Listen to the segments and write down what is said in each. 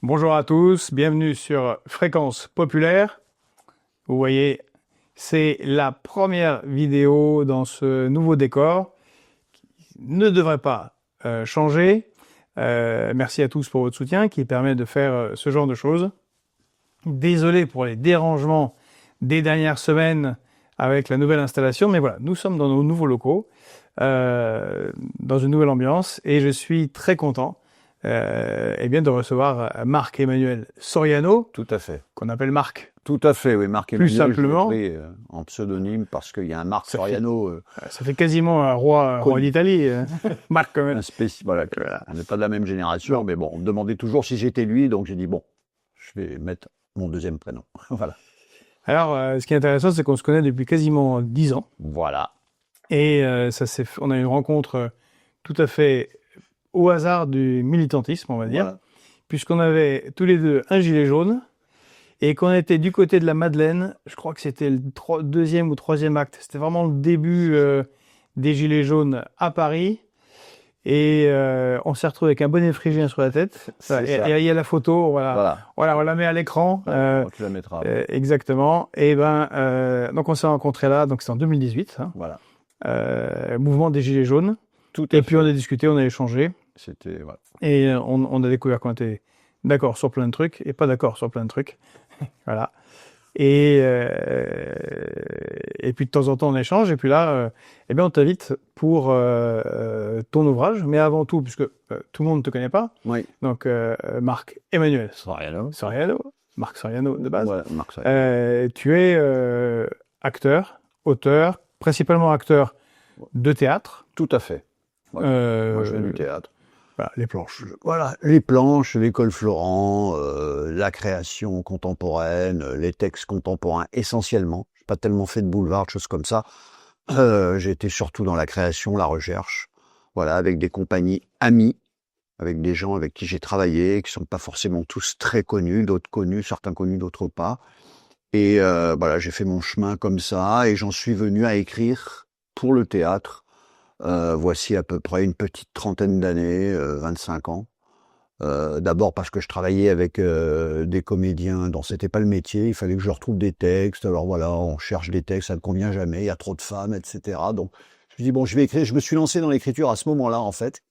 Bonjour à tous, bienvenue sur Fréquence Populaire. Vous voyez, c'est la première vidéo dans ce nouveau décor qui ne devrait pas changer. Merci à tous pour votre soutien qui permet de faire ce genre de choses. Désolé pour les dérangements des dernières semaines avec la nouvelle installation, mais voilà, nous sommes dans nos nouveaux locaux, dans une nouvelle ambiance, et je suis très content bien de recevoir Marc-Emmanuel Soriano. Tout à fait. Qu'on appelle Marc. Tout à fait, oui. Marc-Emmanuel, plus simplement, je l'ai pris en pseudonyme parce qu'il y a un Marc Soriano. Ça fait quasiment un roi d'Italie. Marc, quand même. Voilà, on n'est pas de la même génération, mais bon, on me demandait toujours si j'étais lui, donc j'ai dit bon, je vais mettre mon deuxième prénom. Voilà. Alors, ce qui est intéressant, c'est qu'on se connaît depuis quasiment 10 ans. Voilà. Et on a eu une rencontre tout à fait au hasard du militantisme, on va dire, voilà. Puisqu'on avait tous les deux un gilet jaune et qu'on était du côté de la Madeleine. Je crois que c'était le deuxième ou troisième acte. C'était vraiment le début des gilets jaunes à Paris. Et on s'est retrouvé avec un bonnet phrygien sur la tête. Et il y a la photo, voilà, on la met à l'écran. Tu la mettras. Exactement. Et donc on s'est rencontrés là, donc c'était en 2018. Hein. Voilà. Mouvement des gilets jaunes. Et puis on a discuté, on a échangé. Voilà. Et on a découvert qu'on était d'accord sur plein de trucs et pas d'accord sur plein de trucs. Voilà. Et puis de temps en temps on échange. Et puis là, on t'invite pour ton ouvrage. Mais avant tout, puisque tout le monde ne te connaît pas. Oui. Donc Marc-Emmanuel Soriano. Marc Soriano de base. Voilà, Marc Soriano. Tu es acteur, auteur, principalement acteur de théâtre. Tout à fait. Ouais. Moi, je viens du théâtre. Voilà, les planches. Voilà, les planches, l'école Florent, la création contemporaine, les textes contemporains essentiellement. J'ai pas tellement fait de boulevard, de choses comme ça. J'ai été surtout dans la création, la recherche. Voilà, avec des compagnies amies, avec des gens avec qui j'ai travaillé, qui sont pas forcément tous très connus, d'autres connus, certains connus, d'autres pas. Et voilà, j'ai fait mon chemin comme ça, et j'en suis venu à écrire pour le théâtre. Voici à peu près une petite trentaine d'années, 25 ans. D'abord parce que je travaillais avec des comédiens dont c'était pas le métier, il fallait que je retrouve des textes. Alors voilà, on cherche des textes, ça ne convient jamais, il y a trop de femmes, etc. Donc je me dis bon, je vais écrire. Je me suis lancé dans l'écriture à ce moment-là en fait.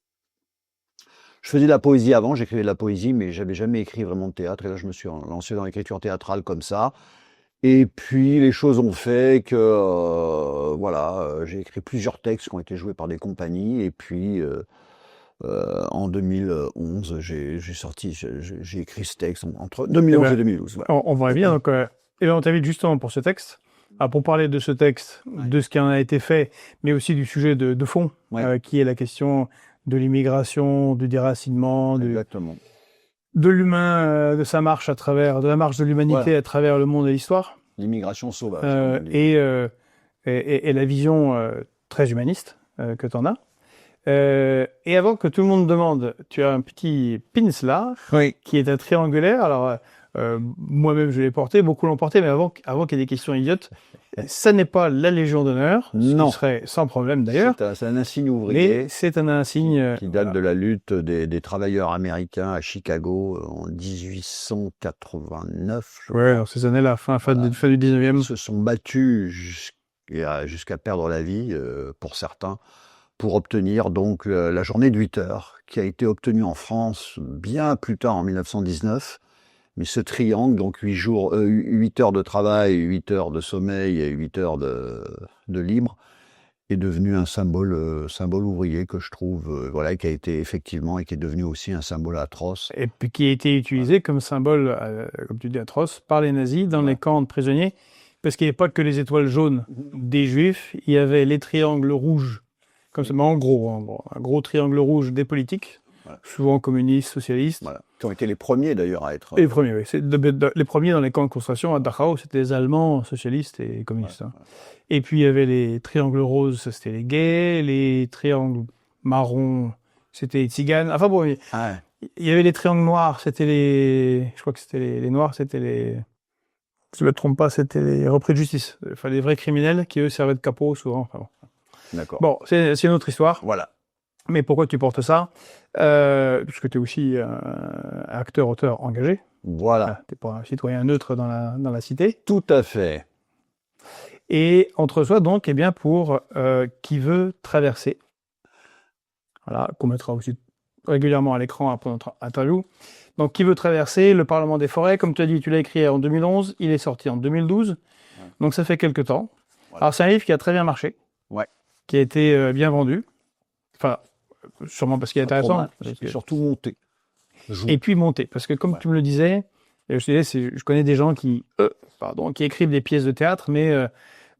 Je faisais de la poésie avant, j'écrivais de la poésie, mais j'avais jamais écrit vraiment de théâtre. Et là, je me suis lancé dans l'écriture théâtrale comme ça. Et puis les choses ont fait que j'ai écrit plusieurs textes qui ont été joués par des compagnies. Et puis en 2011, j'ai écrit ce texte entre 2011 et 2012. Voilà. On va bien. Donc, on t'invite justement pour ce texte, pour parler de ce texte, de ce qui en a été fait, mais aussi du sujet de fond, qui est la question de l'immigration, du déracinement, de l'humain, de sa marche de la marche de l'humanité à travers le monde et l'histoire. L'immigration sauvage. Et la vision très humaniste que tu en as. Et avant que tout le monde demande, tu as un petit pins là, qui est un triangulaire. Alors, moi-même je l'ai porté, beaucoup l'ont porté, mais avant qu'il y ait des questions idiotes, ça n'est pas la Légion d'honneur, ce qui serait sans problème d'ailleurs. C'est un insigne ouvrier. Mais c'est un insigne qui date de la lutte des travailleurs américains à Chicago en 1889. Oui, dans ces années-là, fin du 19e. Ils se sont battus jusqu'à perdre la vie, pour certains, pour obtenir donc la journée de 8 heures, qui a été obtenue en France bien plus tard, en 1919. Mais ce triangle, donc 8 heures de travail, 8 heures de sommeil et 8 heures de libre, est devenu un symbole ouvrier que je trouve, qui a été effectivement et qui est devenu aussi un symbole atroce. Et puis qui a été utilisé comme symbole, comme tu dis, atroce, par les nazis dans les camps de prisonniers, parce qu'il n'y avait pas que les étoiles jaunes des juifs, il y avait les triangles rouges, comme ça, mais en gros, un gros triangle rouge des politiques. Souvent communistes, socialistes. Qui ont été les premiers d'ailleurs à être... Les premiers, oui. Les premiers dans les camps de concentration à Dachau, c'était les Allemands socialistes et communistes. Et puis il y avait les triangles roses, ça c'était les gays, les triangles marrons, c'était les tziganes. Enfin bon, il y avait les triangles noirs, c'était les... Je crois que c'était les noirs, c'était les... Si je ne me trompe pas, c'était les repris de justice. Enfin, les vrais criminels qui, eux, servaient de capot souvent. Enfin, bon. D'accord. Bon, c'est une autre histoire. Voilà. Mais pourquoi tu portes ça ? puisque tu es aussi acteur-auteur engagé. Voilà. Tu n'es pas un citoyen neutre dans la cité. Tout à fait. Et entre soi, donc, eh bien, pour qui veut traverser, voilà, qu'on mettra aussi régulièrement à l'écran après notre interview. Donc, qui veut traverser le Parlement des forêts, comme tu as dit, tu l'as écrit en 2011, il est sorti en 2012, ouais. Donc ça fait quelques temps. Voilà. Alors, c'est un livre qui a très bien marché, ouais. Qui a été bien vendu, enfin, sûrement parce qu'il est intéressant. Surtout monté. Et puis monté, parce que comme tu me le disais, je connais des gens qui écrivent des pièces de théâtre, mais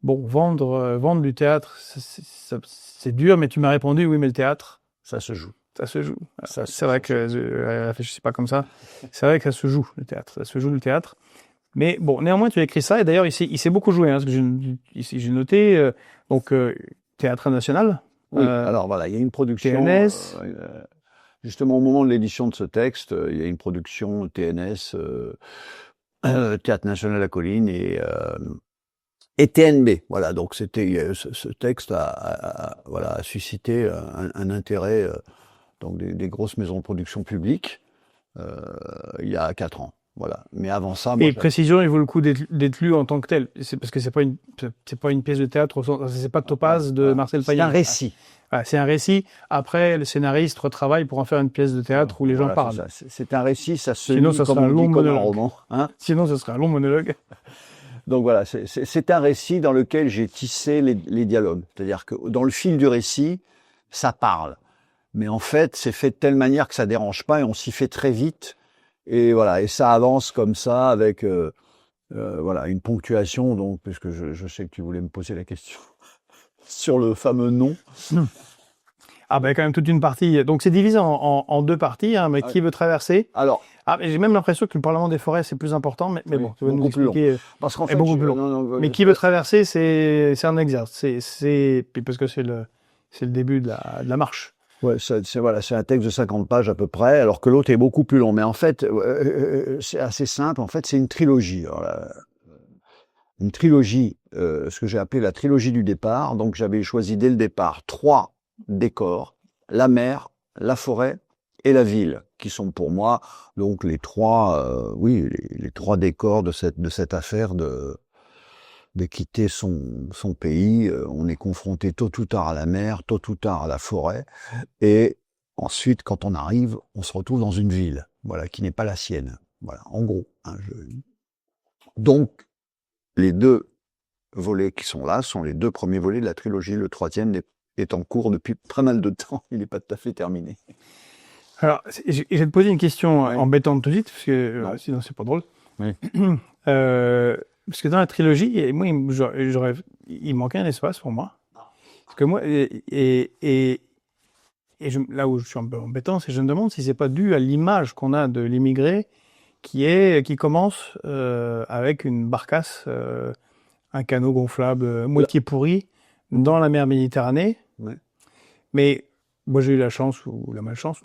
bon, vendre du théâtre, c'est dur, mais tu m'as répondu, oui, mais le théâtre, ça se joue. Ça se joue. C'est vrai que je sais pas comme ça. C'est vrai que ça se joue le théâtre. Ça se joue le théâtre. Mais bon, néanmoins, tu as écrit ça et d'ailleurs, il s'est beaucoup joué. Hein, parce que ici, j'ai noté Théâtre National. Oui. Alors voilà, il y a une production. TNS. Justement, au moment de l'édition de ce texte, il y a une production TNS, Théâtre National La Colline et TNB. Voilà, donc c'était ce texte a suscité un intérêt. Donc des grosses maisons de production publiques, il y a 4 ans. Voilà. Mais avant ça... Et précision, il vaut le coup d'être lu en tant que tel. C'est parce que c'est pas une pièce de théâtre, c'est pas Topaz de Marcel Payen. C'est un récit. C'est un récit. Après, le scénariste retravaille pour en faire une pièce de théâtre où les gens parlent. C'est un récit, ça se Sinon, lit ça comme sera un long monologue. Roman. Hein, sinon, ce sera un long monologue. Donc voilà, c'est un récit dans lequel j'ai tissé les dialogues. C'est-à-dire que dans le fil du récit, ça parle. Mais en fait, c'est fait de telle manière que ça dérange pas et on s'y fait très vite. Et voilà, et ça avance comme ça avec voilà une ponctuation. Donc, puisque je sais que tu voulais me poser la question sur le fameux nom. Ah ben quand même toute une partie. Donc c'est divisé en 2 parties. Hein, mais qui veut traverser? Alors, j'ai même l'impression que le Parlement des forêts c'est plus important. Mais bon, tu vas nous expliquer. Parce qu'en fait, beaucoup plus long. Non, mais qui veut traverser, c'est un exercice. Puis parce que c'est le début de la marche. Ouais, c'est un texte de 50 pages à peu près, alors que l'autre est beaucoup plus long. Mais en fait, c'est assez simple. En fait, c'est une trilogie. Alors, une trilogie, ce que j'ai appelé la trilogie du départ. Donc, j'avais choisi dès le départ 3 décors, la mer, la forêt et la ville, qui sont pour moi donc les 3, les 3 décors de cette affaire de quitter son pays. On est confronté tôt ou tard à la mer, tôt ou tard à la forêt, et ensuite, quand on arrive, on se retrouve dans une ville, voilà, qui n'est pas la sienne. Voilà, en gros. Hein, Donc, les 2 volets qui sont là sont les 2 premiers volets de la trilogie. Le 3e est en cours depuis très mal de temps. Il n'est pas tout à fait terminé. Alors, je vais te poser une question embêtante tout de suite, parce que sinon c'est pas drôle. Oui. Parce que dans la trilogie, moi, il manquait un espace pour moi. Parce que moi, là où je suis un peu embêtant, c'est que je me demande si c'est pas dû à l'image qu'on a de l'immigré qui commence avec une barcasse, un canot gonflable moitié pourri dans la mer Méditerranée. Ouais. Mais moi, j'ai eu la chance, ou la malchance,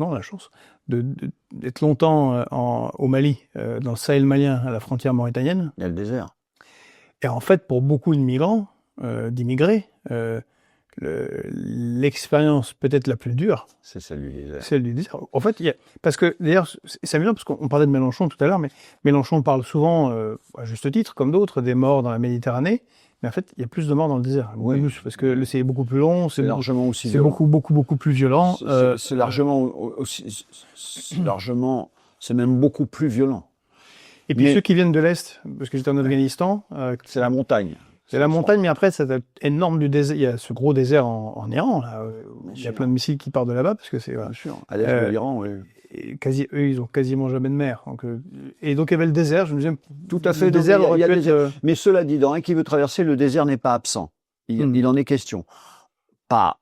d'être longtemps au Mali, dans le Sahel malien, à la frontière mauritanienne. Il y a le désert. Et en fait, pour beaucoup de migrants, d'immigrés, l'expérience peut-être la plus dure, c'est celle du désert. Celle du désert. En fait, parce que d'ailleurs, c'est amusant parce qu'on parlait de Mélenchon tout à l'heure, mais Mélenchon parle souvent, à juste titre, comme d'autres, des morts dans la Méditerranée. Mais en fait, il y a plus de morts dans le désert. Oui. Parce que c'est beaucoup plus long, c'est largement aussi violent. C'est beaucoup plus violent. C'est largement aussi, c'est même beaucoup plus violent. Et puis ceux qui viennent de l'Est, parce que j'étais en Afghanistan... c'est la montagne. C'est la montagne, mais après, c'est énorme du désert. Il y a ce gros désert en Iran, là. Il y a plein de missiles qui partent de là-bas, parce que c'est... Bien sûr. À l'est de l'Iran, oui. Eux, ils ont quasiment jamais de mer. Et donc, il y avait le désert. Je me disais, tout à fait. Le désert aurait pu être... Mais cela dit, dans un qui veut traverser, le désert n'est pas absent. Il en est question. Pas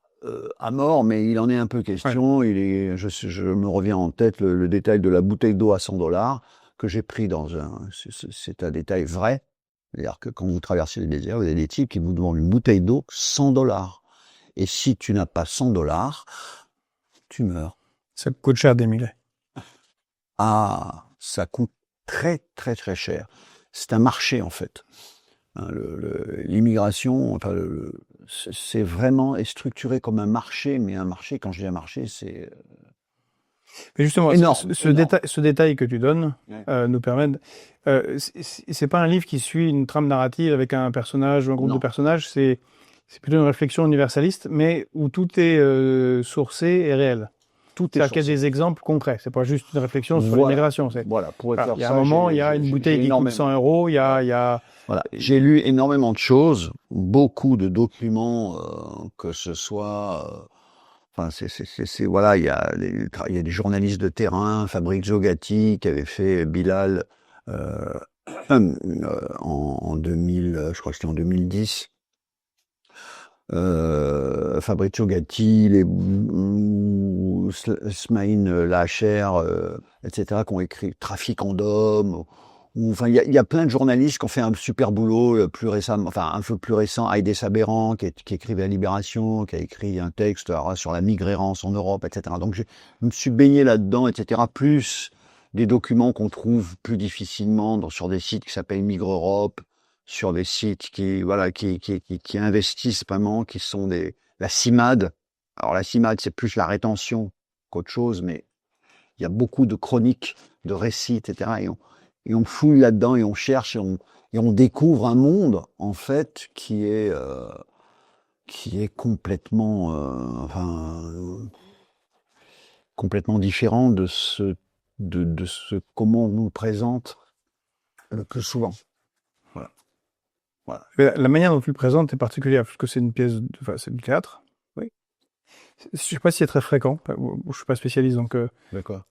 à mort, mais il en est un peu question. Ouais. Je me reviens en tête le détail de la bouteille d'eau à $100 que j'ai pris c'est un détail vrai. C'est-à-dire que quand vous traversez le désert, vous avez des types qui vous demandent une bouteille d'eau $100. Et si tu n'as pas $100, tu meurs. Ça coûte cher d'émigrer. Ah, ça coûte très, très, très cher. C'est un marché, en fait. L'immigration, enfin, c'est vraiment structuré comme un marché, mais un marché, quand je dis un marché, c'est Mais justement, Énorme, ce détail que tu donnes Ouais. nous permet c'est pas un livre qui suit une trame narrative avec un personnage ou un groupe de Non. personnages, c'est plutôt une réflexion universaliste, mais où tout est sourcé et réel. Tout est C'est-à-dire qu'il y a sourcé. des exemples concrets. C'est pas juste une réflexion sur Voilà. l'immigration. Voilà. Pour Voilà. faire Il y a un ça, moment, il y a une bouteille qui coûte 100 €. Il y a Voilà. J'ai lu énormément de choses, beaucoup de documents, que ce soit, enfin, voilà, il y a des journalistes de terrain, Fabrizio Gatti, qui avait fait Bilal, euh, en 2000, je crois que c'était en 2010. Fabrizio Gatti, Smaïn Lacher, etc., qui ont écrit Trafiquant d'hommes. Enfin, il y a plein de journalistes qui ont fait un super boulot plus récemment, enfin un peu plus récent. Aïdé Sabéran, qui écrivait à Libération, qui a écrit un texte sur la migrérance en Europe, etc. Donc je me suis baigné là-dedans, etc. Plus des documents qu'on trouve plus difficilement sur des sites qui s'appellent Migre Europe, sur des sites qui investissent vraiment, qui sont la CIMAD. Alors la CIMAD, c'est plus la rétention qu'autre chose, mais il y a beaucoup de chroniques, de récits, etc. Et on fouille là-dedans et on cherche et on découvre un monde, en fait, qui est complètement, complètement différent de ce comment on nous le présente le plus souvent. Voilà. Mais la manière dont tu le présentes est particulière, parce que c'est une pièce, c'est du théâtre. Oui. Je sais pas si c'est très fréquent. Je suis pas spécialiste, donc. D'accord.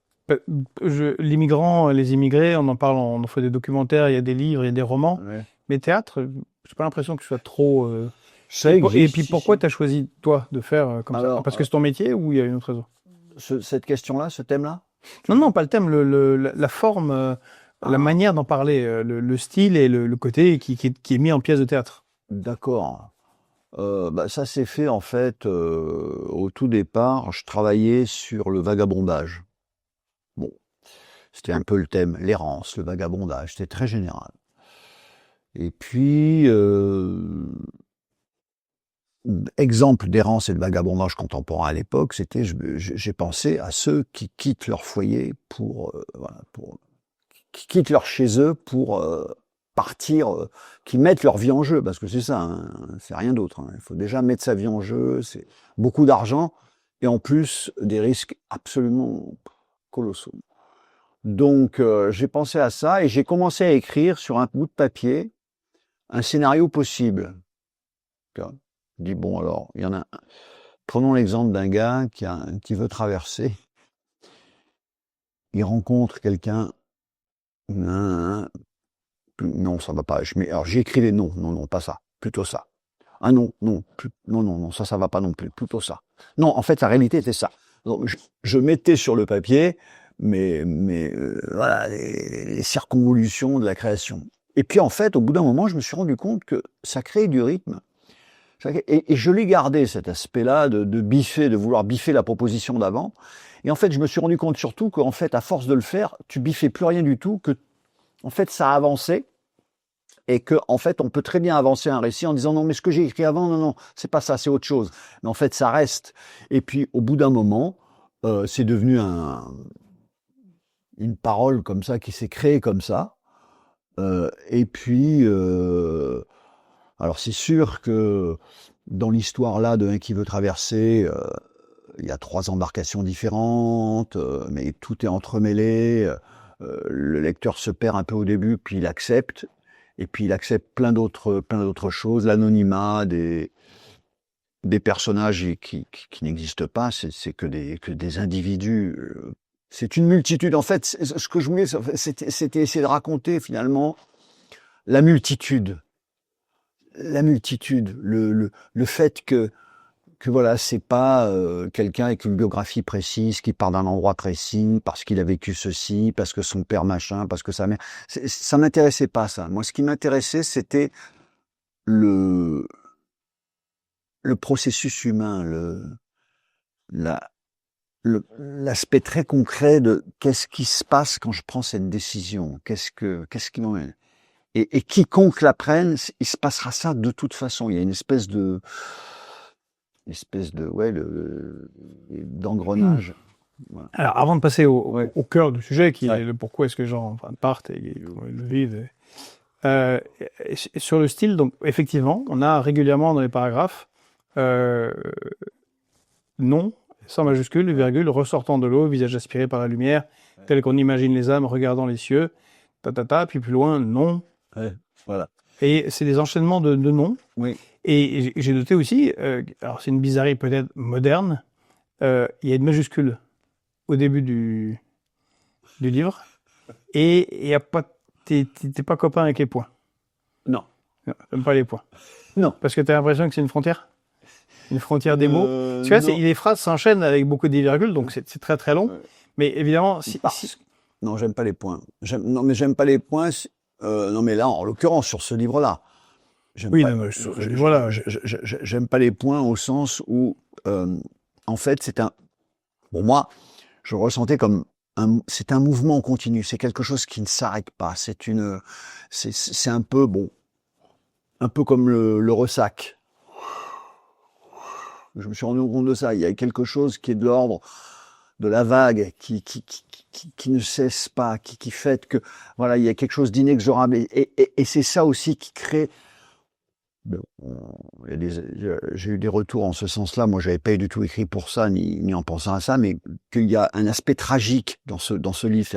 L'immigrant, les immigrés, on en parle, on en fait des documentaires, il y a des livres, il y a des romans. Ouais. Mais théâtre, j'ai pas l'impression que ce soit trop. Ça Et existe. puis pourquoi tu as choisi, toi, de faire comme ça? Parce que c'est ton métier ou il y a une autre raison? Cette question-là, ce thème-là? Non, pas le thème, la forme, la manière d'en parler, le style et le côté qui est mis en pièce de théâtre. D'accord. Ça s'est fait en fait au tout départ. Je travaillais sur le vagabondage. Bon, c'était un peu le thème, l'errance, le vagabondage. C'était très général. Et puis, exemple d'errance et de vagabondage contemporain à l'époque, c'était, j'ai pensé à ceux qui quittent leur foyer qui quittent leur chez eux pour partir, qui mettent leur vie en jeu, parce que c'est ça, hein, c'est rien d'autre. Hein. Il faut déjà mettre sa vie en jeu, c'est beaucoup d'argent et en plus des risques absolument colossaux. Donc j'ai pensé à ça et j'ai commencé à écrire sur un bout de papier un scénario possible. Je dis bon alors, il y en a un. Prenons l'exemple d'un gars qui veut traverser. Il rencontre quelqu'un. Non, ça va pas. Alors j'ai écrit les noms. Non, pas ça. Plutôt ça. Ah non, non, ça va pas non plus. Plutôt ça. Non, en fait, la réalité était ça. Donc, je mettais sur le papier, mais voilà, les circonvolutions de la création. Et puis en fait, au bout d'un moment, je me suis rendu compte que ça crée du rythme. Et je l'ai gardé, cet aspect-là de biffer, de vouloir biffer la proposition d'avant. Et en fait, je me suis rendu compte surtout qu'en fait, à force de le faire, tu biffais plus rien du tout, que en fait, ça avançait. Et que, en fait, on peut très bien avancer un récit en disant non, mais ce que j'ai écrit avant, non, c'est pas ça, c'est autre chose. Mais en fait, ça reste. Et puis, au bout d'un moment, c'est devenu une parole comme ça qui s'est créée comme ça. Et puis, alors c'est sûr que dans l'histoire là de Un qui veut traverser, il y a 3 embarcations différentes, mais tout est entremêlé. Le lecteur se perd un peu au début, puis il accepte. Et puis il accepte plein d'autres choses, l'anonymat des personnages qui n'existent pas, c'est que des individus. C'est une multitude. En fait, ce que je voulais, c'était essayer de raconter finalement la multitude. La multitude, le fait que voilà, c'est pas quelqu'un avec une biographie précise qui part d'un endroit précis parce qu'il a vécu ceci, parce que son père machin, parce que sa mère. Ça m'intéressait pas ça. Moi, ce qui m'intéressait, c'était le processus humain, l'aspect très concret de qu'est-ce qui se passe quand je prends cette décision, qu'est-ce qui m'emmène. Et quiconque la prenne, il se passera ça de toute façon. Il y a une espèce de d'engrenage. Voilà. Alors, avant de passer Ouais. au cœur du sujet, qui Ouais. est le pourquoi est-ce que les gens partent et le vivent, sur le style, donc effectivement, on a régulièrement dans les paragraphes euh, nom, sans majuscule, virgule, ressortant de l'eau, visage aspiré par la lumière, tel qu'on imagine les âmes regardant les cieux, puis plus loin, nom. Ouais. Voilà. Et c'est des enchaînements de noms. Oui. Et j'ai noté aussi, alors c'est une bizarrerie peut-être moderne, il y a une majuscule au début du livre, et y a pas, t'es pas copain avec les points. Non. Non, t'aimes pas les points. Non. Parce que t'as l'impression que c'est une frontière. Une frontière des mots. Parce que là, les phrases s'enchaînent avec beaucoup de virgules, donc c'est très très long. Ouais. Mais évidemment, Non, j'aime pas les points. Non, mais j'aime pas les points. Non, mais là, en l'occurrence, sur ce livre-là, j'aime oui, pas. non, voilà. J'aime pas les points au sens où, en fait, Bon, moi, je le ressentais comme c'est un mouvement continu. C'est quelque chose qui ne s'arrête pas. C'est un peu, bon, un peu comme le ressac. Je me suis rendu compte de ça. Il y a quelque chose qui est de l'ordre de la vague, qui ne cesse pas, qui fait que, voilà, il y a quelque chose d'inexorable. Et c'est ça aussi qui crée. Bon, j'ai eu des retours en ce sens-là. Moi, j'avais pas du tout écrit pour ça, ni en pensant à ça, mais qu'il y a un aspect tragique dans ce livre.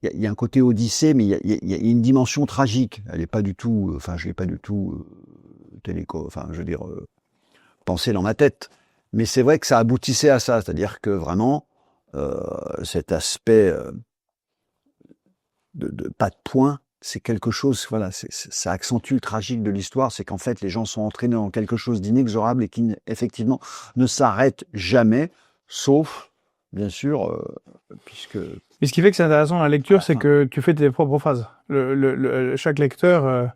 Il y a un côté Odyssée, mais il y a une dimension tragique. Elle est pas du tout. Enfin, je l'ai pas du tout pensé dans ma tête. Mais c'est vrai que ça aboutissait à ça, c'est-à-dire que vraiment cet aspect de pas de point. C'est quelque chose, voilà, ça accentue le tragique de l'histoire, c'est qu'en fait, les gens sont entraînés dans quelque chose d'inexorable et qui, effectivement, ne s'arrête jamais, sauf, bien sûr, puisque... Mais ce qui fait que c'est intéressant dans la lecture, c'est que tu fais tes propres phrases. Chaque lecteur,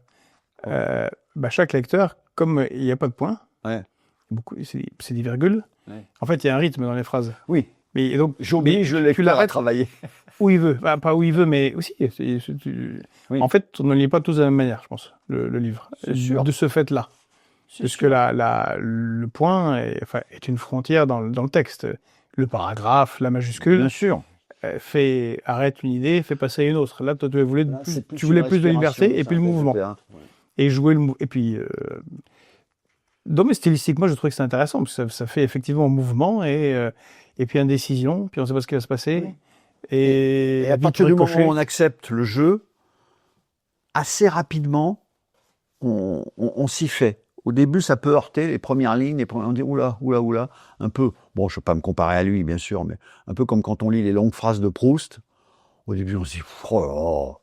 chaque lecteur, comme il n'y a pas de points, Ouais. c'est des virgules, Ouais. en fait, il y a un rythme dans les phrases. Oui. Mais donc, J'oblige le lecteur à travailler. Où il veut. Enfin, pas où il veut, mais aussi. Oui. En fait, on ne lit pas tous de la même manière, je pense, le livre. C'est sûr. De ce fait-là. Parce que le point est une frontière dans le texte. Le paragraphe, la majuscule, Bien sûr. arrête une idée, fait passer à une autre. Là, toi, tu voulais Là, plus de liberté et puis le mouvement. Ouais. Et jouer le mouvement. Et puis... Donc, mais stylistiquement, je trouve que c'est intéressant, parce que ça fait effectivement un mouvement et puis indécision, puis on ne sait pas ce qui va se passer. Oui. Et à partir du moment où on accepte le jeu, assez rapidement, on s'y fait. Au début, ça peut heurter les premières lignes, on dit oula, un peu. Bon, je ne vais pas me comparer à lui, bien sûr, mais un peu comme quand on lit les longues phrases de Proust. Au début, on se dit oh,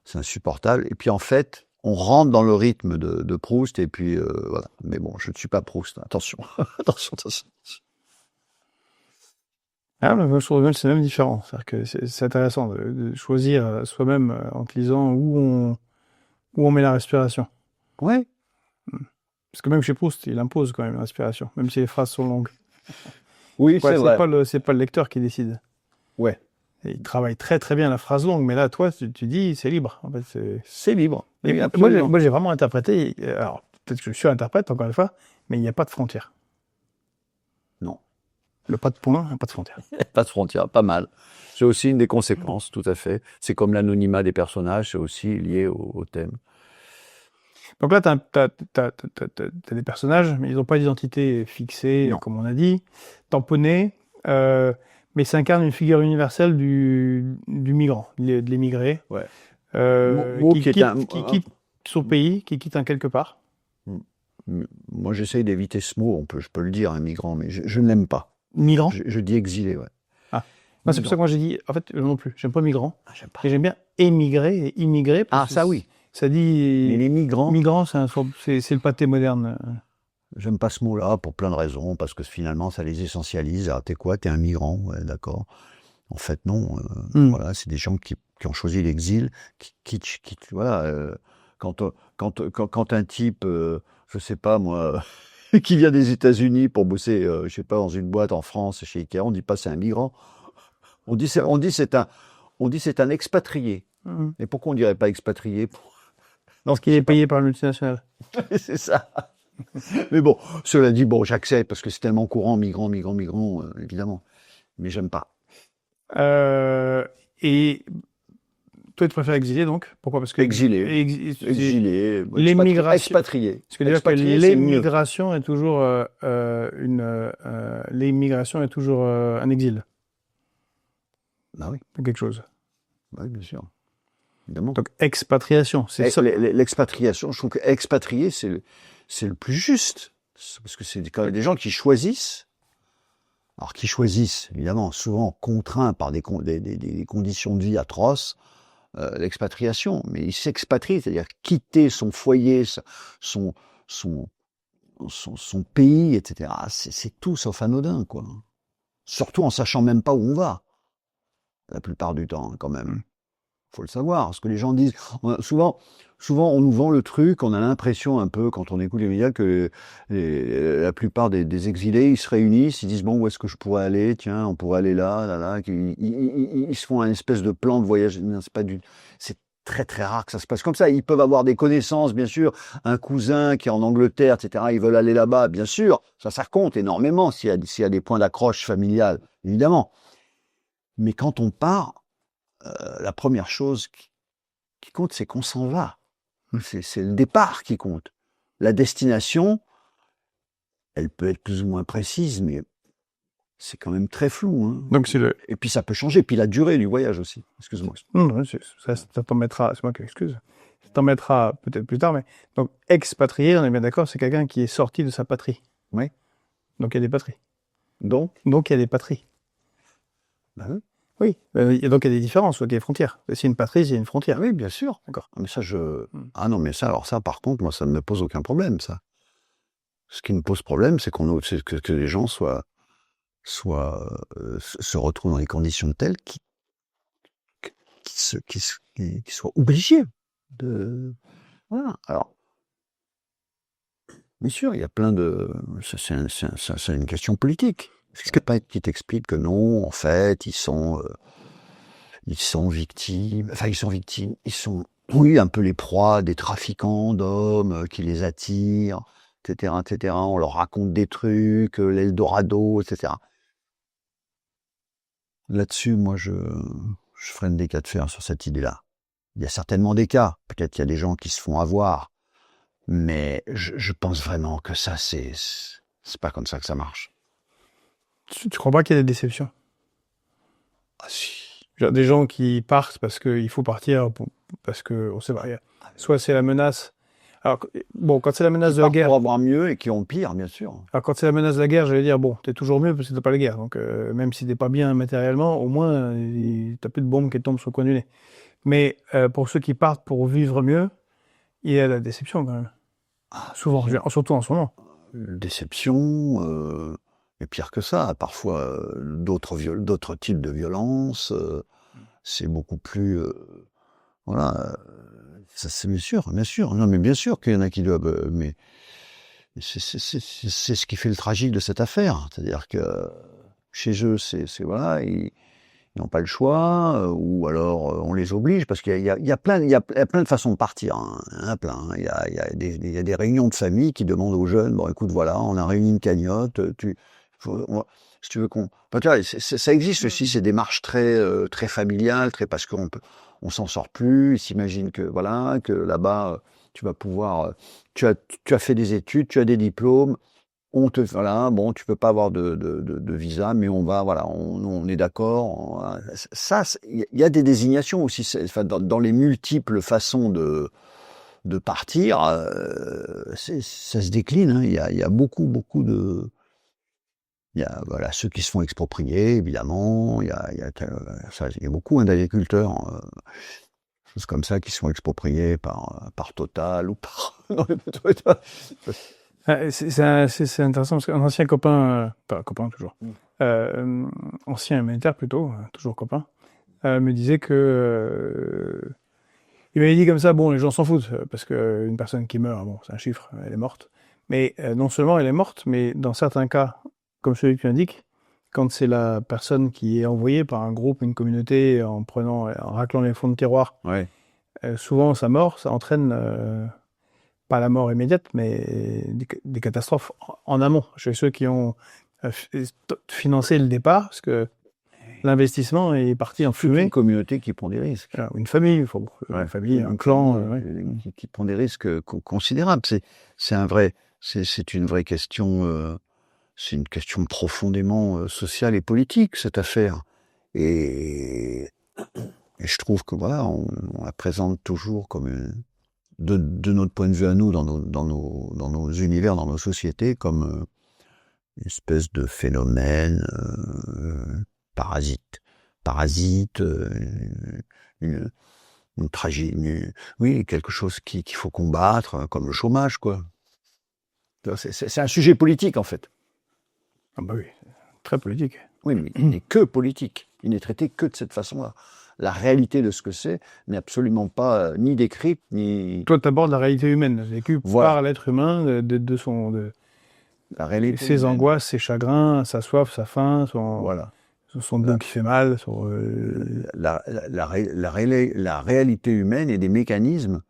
c'est insupportable. Et puis en fait, on rentre dans le rythme de Proust, et puis voilà. Mais bon, je ne suis pas Proust. Attention, attention. Ah, je trouve que c'est même différent. C'est-à-dire que c'est intéressant de choisir soi-même en te lisant où on met la respiration. Ouais. Parce que même chez Proust, il impose quand même la respiration, même si les phrases sont longues. Oui, c'est vrai. C'est pas le lecteur qui décide. Ouais. Et il travaille très très bien la phrase longue, mais là, toi, tu dis, c'est libre. En fait, c'est libre. Et moi, j'ai vraiment interprété. Alors, peut-être que je suis interprète, encore une fois, mais il n'y a pas de frontière. Non. Le pas de point, pas de frontière. Pas de frontière, pas mal. C'est aussi une des conséquences, tout à fait. C'est comme l'anonymat des personnages, c'est aussi lié au thème. Donc là, t'as des personnages, mais ils n'ont pas d'identité fixée, Non. comme on a dit, tamponnés, mais ça incarne une figure universelle du migrant, de l'émigré, Ouais. qui quitte son pays, qui quitte un quelque part. Moi, j'essaye d'éviter ce mot, je peux le dire, un migrant, mais je ne l'aime pas. Migrant. Je dis exilé, ouais. Ah. Non, c'est pour ça que moi j'ai dit, en fait, non plus, j'aime pas migrant. J'aime pas. Et j'aime bien émigrer et immigrer. Ça oui. Ça dit. Mais les migrants. Migrant, c'est le pâté moderne. J'aime pas ce mot-là pour plein de raisons, parce que finalement, ça les essentialise. Ah, t'es quoi? T'es un migrant? Ouais, d'accord. En fait, non. Voilà, c'est des gens qui ont choisi l'exil, qui voilà. Quand un type, je sais pas moi, qui vient des États-Unis pour bosser, je sais pas, dans une boîte en France, chez Ikea, on dit pas c'est un migrant. On dit c'est un expatrié. Et pourquoi on dirait pas expatrié? Parce qu'il est payé par le multinational. C'est ça. Mais bon, cela dit, j'accepte parce que c'est tellement courant, migrant, évidemment. Mais j'aime pas. Et toi, tu préfères exilé, donc? Pourquoi? Parce que Exilé. Exilé. Expatrié. Parce que déjà que l'émigration est toujours l'émigration est toujours un exil. Bah oui. Quelque chose. Bah oui, bien sûr. Évidemment. Donc expatriation, c'est ça. L'expatriation, je trouve que expatrié, c'est le plus juste. Parce que c'est quand même des gens qui choisissent. Alors, qui choisissent, évidemment, souvent contraints par des conditions de vie atroces, l'expatriation. Mais ils s'expatrient, c'est-à-dire quitter son foyer, son pays, etc. C'est tout sauf anodin, quoi. Surtout en sachant même pas où on va. La plupart du temps, quand même. Faut le savoir. Ce que les gens disent. Souvent, on nous vend le truc, on a l'impression un peu, quand on écoute les médias, que la plupart des exilés, ils se réunissent, ils disent, bon, où est-ce que je pourrais aller? Tiens, on pourrait aller là. Ils se font un espèce de plan de voyage. Non, c'est très, très rare que ça se passe comme ça. Ils peuvent avoir des connaissances, bien sûr. Un cousin qui est en Angleterre, etc., ils veulent aller là-bas, bien sûr. Ça compte énormément s'il y a des points d'accroche familiales, évidemment. Mais quand on part, la première chose qui compte, c'est qu'on s'en va. C'est le départ qui compte. La destination, elle peut être plus ou moins précise, mais c'est quand même très flou. Hein. Donc Et puis ça peut changer. Et puis la durée du voyage aussi. Excuse-moi. Non, ça t'en mettra. C'est moi qui m'excuse. Ça t'en mettra peut-être plus tard, mais donc expatrié, on est bien d'accord, c'est quelqu'un qui est sorti de sa patrie. Oui. Donc il y a des patries. Donc il y a des patries. Ben, oui. Et donc il y a des différences, il y a des frontières. C'est une patrie, c'est une frontière. Oui, bien sûr. D'accord. Mais ça, ah non, mais ça, alors ça, par contre, moi, ça ne me pose aucun problème, ça. Ce qui me pose problème, c'est que les gens se retrouvent dans des conditions telles qu'ils soient obligés de... Voilà. Alors, bien sûr, il y a plein de... C'est une question politique. Est-ce que pas qui t'explique que non, en fait, ils sont victimes, ils sont, oui, un peu les proies des trafiquants d'hommes qui les attirent, etc., etc. On leur raconte des trucs, l'Eldorado, etc. Là-dessus, moi, je freine des cas de fer sur cette idée-là. Il y a certainement des cas. Peut-être qu'il y a des gens qui se font avoir. Mais je pense vraiment que ça, c'est pas comme ça que ça marche. Tu crois pas qu'il y a des déceptions? Ah si. Genre des gens qui partent parce qu'il faut partir, parce que on sait pas. Soit c'est la menace. Alors, bon, quand c'est la menace de la guerre. Pour avoir mieux et qui ont pire, bien sûr. Alors, quand c'est la menace de la guerre, j'allais dire, bon, t'es toujours mieux parce que t'as pas la guerre. Donc, même si t'es pas bien matériellement, au moins, t'as plus de bombes qui tombent sur le coin du nez. Mais pour ceux qui partent pour vivre mieux, il y a la déception quand même. Souvent, surtout en ce moment. Déception, et pire que ça, parfois d'autres types de violences. C'est beaucoup plus, voilà. Ça, c'est bien sûr. Non, mais bien sûr qu'il y en a qui doivent. Mais c'est ce qui fait le tragique de cette affaire, c'est-à-dire que chez eux, c'est voilà, ils n'ont pas le choix, ou alors on les oblige, parce qu'il y a plein de façons de partir, hein, plein. Il y a des réunions de famille qui demandent aux jeunes, bon écoute, voilà, on a réuni une cagnotte, si tu veux qu'on... Enfin, tu vois, ça existe aussi, ces démarches très familiales, parce on s'en sort plus, ils s'imaginent que, voilà, que là-bas, tu vas pouvoir... Tu as fait des études, tu as des diplômes, voilà, bon, tu peux pas avoir de visa, mais on est d'accord. Ça, il y a des désignations aussi, dans les multiples façons de partir, ça se décline, hein. Il y a beaucoup de... Il y a voilà, ceux qui se font exproprier, évidemment. Il y a beaucoup d'agriculteurs, choses comme ça, qui se font exproprier par Total ou par... C'est intéressant parce qu'un ancien copain, pas copain toujours, ancien militaire plutôt, toujours copain, me disait que il m'avait dit comme ça, bon, les gens s'en foutent parce qu'une personne qui meurt, bon, c'est un chiffre, elle est morte. Mais non seulement elle est morte, mais dans certains cas, comme celui que tu indiques, quand c'est la personne qui est envoyée par un groupe, une communauté, en raclant les fonds de tiroir, ouais. Souvent sa mort, ça entraîne pas la mort immédiate, mais des catastrophes en amont, chez ceux qui ont financé le départ, parce que l'investissement est parti en fumée. Une communauté qui prend des risques. Alors, une famille, une famille, un clan, qui prend des risques considérables. C'est une vraie question. C'est une question profondément sociale et politique, cette affaire. Et je trouve que voilà, on la présente toujours comme de notre point de vue à nous, dans nos univers, dans nos sociétés, comme une espèce de phénomène parasite, une tragédie, oui, quelque chose qu'il faut combattre, comme le chômage, quoi. C'est un sujet politique, en fait. Ah bah oui, très politique. Oui, mais il n'est que politique. Il n'est traité que de cette façon-là. La réalité de ce que c'est n'est absolument pas ni décrite, ni... Toi, tu abordes la réalité humaine, vécue par l'être humain, la réalité ses humaine. Angoisses, ses chagrins, sa soif, sa faim, son dos qui fait mal. La réalité humaine et des mécanismes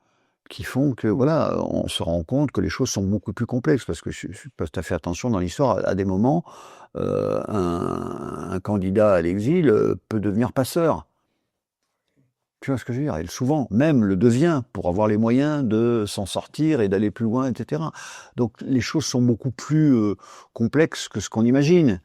qui font que, voilà, on se rend compte que les choses sont beaucoup plus complexes, parce que je passe tout à fait attention dans l'histoire, à des moments, un candidat à l'exil peut devenir passeur. Tu vois ce que je veux dire? Et souvent, même le devient, pour avoir les moyens de s'en sortir et d'aller plus loin, etc. Donc les choses sont beaucoup plus complexes que ce qu'on imagine.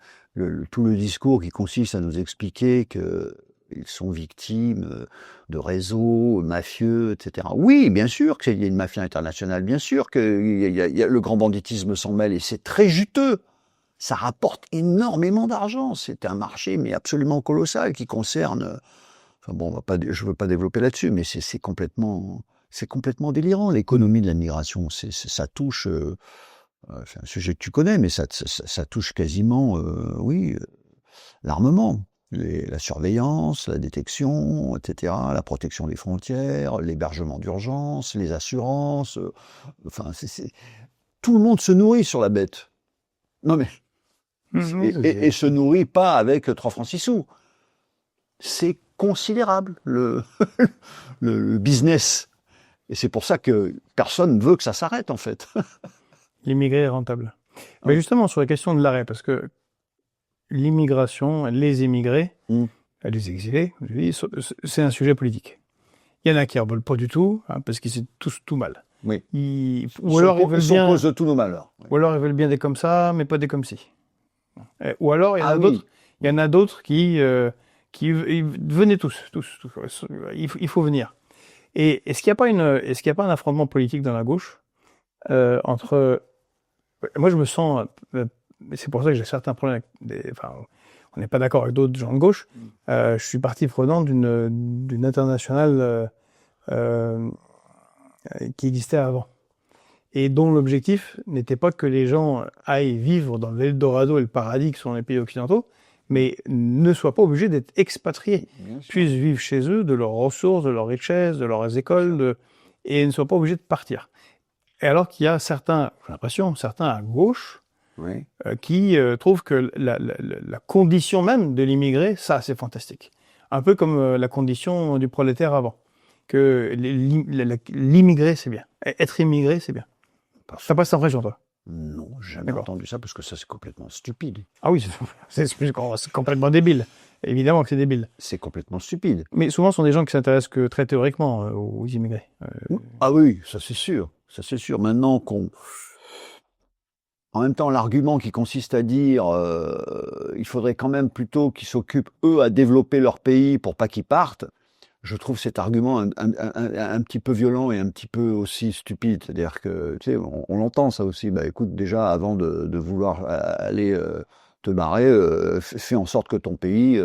Tout le discours qui consiste à nous expliquer qu'ils sont victimes de réseaux mafieux, etc. Oui, bien sûr qu'il y a une mafia internationale, bien sûr que le grand banditisme s'en mêle, et c'est très juteux. Ça rapporte énormément d'argent. C'est un marché mais absolument colossal qui concerne... Enfin bon, je ne veux pas développer là-dessus, mais c'est complètement délirant. L'économie de la migration, ça touche... c'est un sujet que tu connais, mais ça touche quasiment, l'armement. La surveillance, la détection, etc., la protection des frontières, l'hébergement d'urgence, les assurances. Tout le monde se nourrit sur la bête. Non mais... Et se nourrit pas avec 3 francs 6 sous. C'est considérable, le business. Et c'est pour ça que personne ne veut que ça s'arrête, en fait. L'immigré est rentable. Mais justement, sur la question de l'arrêt, parce que l'immigration, les immigrés, les exilés, c'est un sujet politique. Il y en a qui ne veulent pas du tout, parce qu'ils c'est tous tout mal. Oui. Ils sont cause de tous nos malheurs. Ou alors ils veulent bien des comme ça, mais pas des comme ci. Ou alors il y en a d'autres qui venez tous. Il faut venir. Et est-ce qu'il n'y a pas un affrontement politique dans la gauche entre... Moi, je me sens... c'est pour ça que j'ai certains problèmes on n'est pas d'accord avec d'autres gens de gauche. Je suis partie prenante d'une internationale qui existait avant, et dont l'objectif n'était pas que les gens aillent vivre dans l'Eldorado et le paradis qui sont les pays occidentaux, mais ne soient pas obligés d'être expatriés, puissent vivre chez eux de leurs ressources, de leurs richesses, de leurs écoles, et ne soient pas obligés de partir. Et alors qu'il y a certains, j'ai l'impression, certains à gauche, qui trouvent que la condition même de l'immigré, ça, c'est fantastique. Un peu comme la condition du prolétaire avant. Que l'immigré, c'est bien. Être immigré, c'est bien. Ça passe impression, toi? Non, jamais entendu ça, parce que ça, c'est complètement stupide. Ah oui, c'est complètement débile. Évidemment que c'est débile. C'est complètement stupide. Mais souvent, ce sont des gens qui s'intéressent que très théoriquement aux immigrés. Ah oui, ça c'est sûr. Ça c'est sûr. Maintenant en même temps, l'argument qui consiste à dire il faudrait quand même plutôt qu'ils s'occupent, eux, à développer leur pays pour pas qu'ils partent, je trouve cet argument un petit peu violent et un petit peu aussi stupide. C'est-à-dire que, tu sais, on l'entend ça aussi. Bah écoute, déjà, avant de vouloir aller te barrer, fais en sorte que ton pays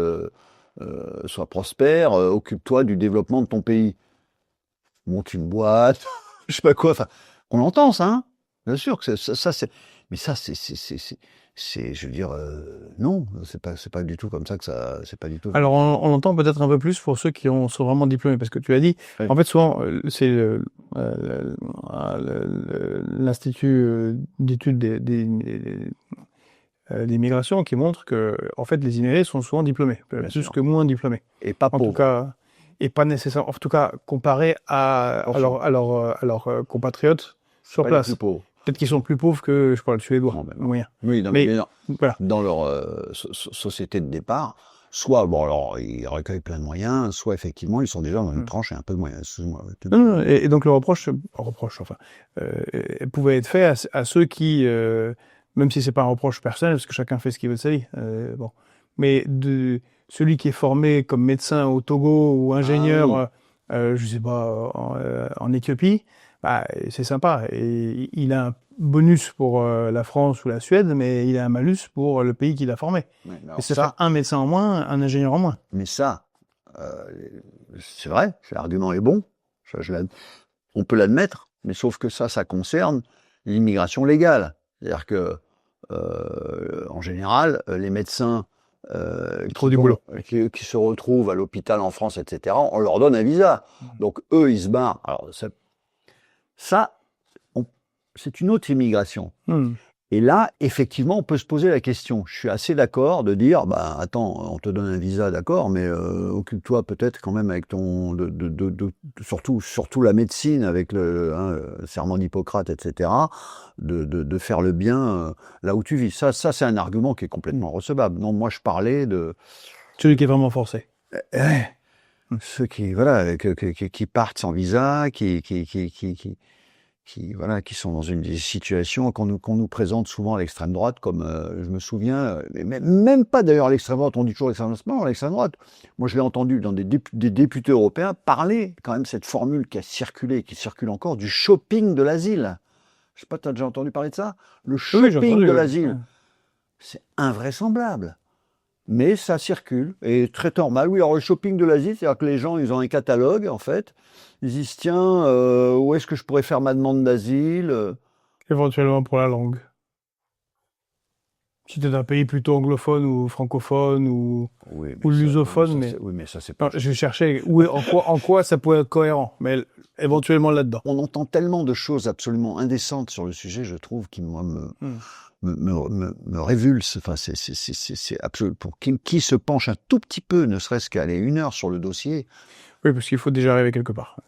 soit prospère, occupe-toi du développement de ton pays. Monte une boîte, je sais pas quoi. Enfin, on entend ça, hein. Bien sûr que ça c'est... Mais ça, je veux dire, non, c'est pas du tout comme ça que ça, c'est pas du tout. Alors, on l'entend peut-être un peu plus pour ceux qui sont vraiment diplômés, parce que tu as dit, en fait, souvent, c'est l'Institut d'études des migrations qui montre que, en fait, les immigrés sont souvent diplômés, plus que moins diplômés. Et pas pauvres. En tout cas, et pas nécessairement, en tout cas, comparé à leurs compatriotes sur place. Peut-être qu'ils sont plus pauvres que, je parle, le Suédois. Oui, voilà. dans leur société de départ, Soit, bon alors, ils recueillent plein de moyens, soit effectivement, ils sont déjà dans une tranche et un peu de moyens. Excuse-moi. Non, et donc le reproche, enfin, pouvait être fait à ceux qui, même si c'est pas un reproche personnel, parce que chacun fait ce qu'il veut de sa vie, bon, mais de celui qui est formé comme médecin au Togo ou ingénieur, je sais pas, en Éthiopie, bah, c'est sympa. Et il a un bonus pour la France ou la Suède, mais il a un malus pour le pays qu'il a formé. Ouais, Et ça fait un médecin en moins, un ingénieur en moins. Mais ça, c'est vrai, l'argument est bon, ça, on peut l'admettre, mais sauf que ça concerne l'immigration légale. C'est-à-dire que, en général, les médecins qui se retrouvent à l'hôpital en France, etc., on leur donne un visa. Donc eux, ils se barrent. Alors c'est une autre immigration. Et là, effectivement, on peut se poser la question. Je suis assez d'accord de dire, bah attends, on te donne un visa, d'accord, mais occupe-toi peut-être quand même avec ton, surtout la médecine, avec le serment d'Hippocrate, etc., de faire le bien là où tu vis. Ça, c'est un argument qui est complètement recevable. Non, moi, je parlais de celui qui est vraiment forcé. Ceux qui, voilà, qui partent sans visa, qui sont dans des situations qu'on nous présente souvent à l'extrême droite, comme je me souviens, même pas d'ailleurs à l'extrême droite, on dit toujours l'extrême droite. Moi, je l'ai entendu dans des députés européens parler quand même cette formule qui a circulé, qui circule encore, du shopping de l'asile. Je sais pas, tu as déjà entendu parler de ça? Le shopping de l'asile. C'est invraisemblable. Mais ça circule, et très normal. Oui, alors le shopping de l'asile, c'est-à-dire que les gens, ils ont un catalogue, en fait. Ils disent, tiens, où est-ce que je pourrais faire ma demande d'asile? Éventuellement pour la langue. Si t'es d'un pays plutôt anglophone ou francophone ou lusophone, oui, mais ça, c'est pas... Non, je cherchais en quoi ça pourrait être cohérent, mais éventuellement là-dedans. On entend tellement de choses absolument indécentes sur le sujet, je trouve, qui, moi, me révulse. Enfin, c'est absolu. Pour qui se penche un tout petit peu, ne serait-ce qu'aller 1 heure sur le dossier. Oui, parce qu'il faut déjà arriver quelque part.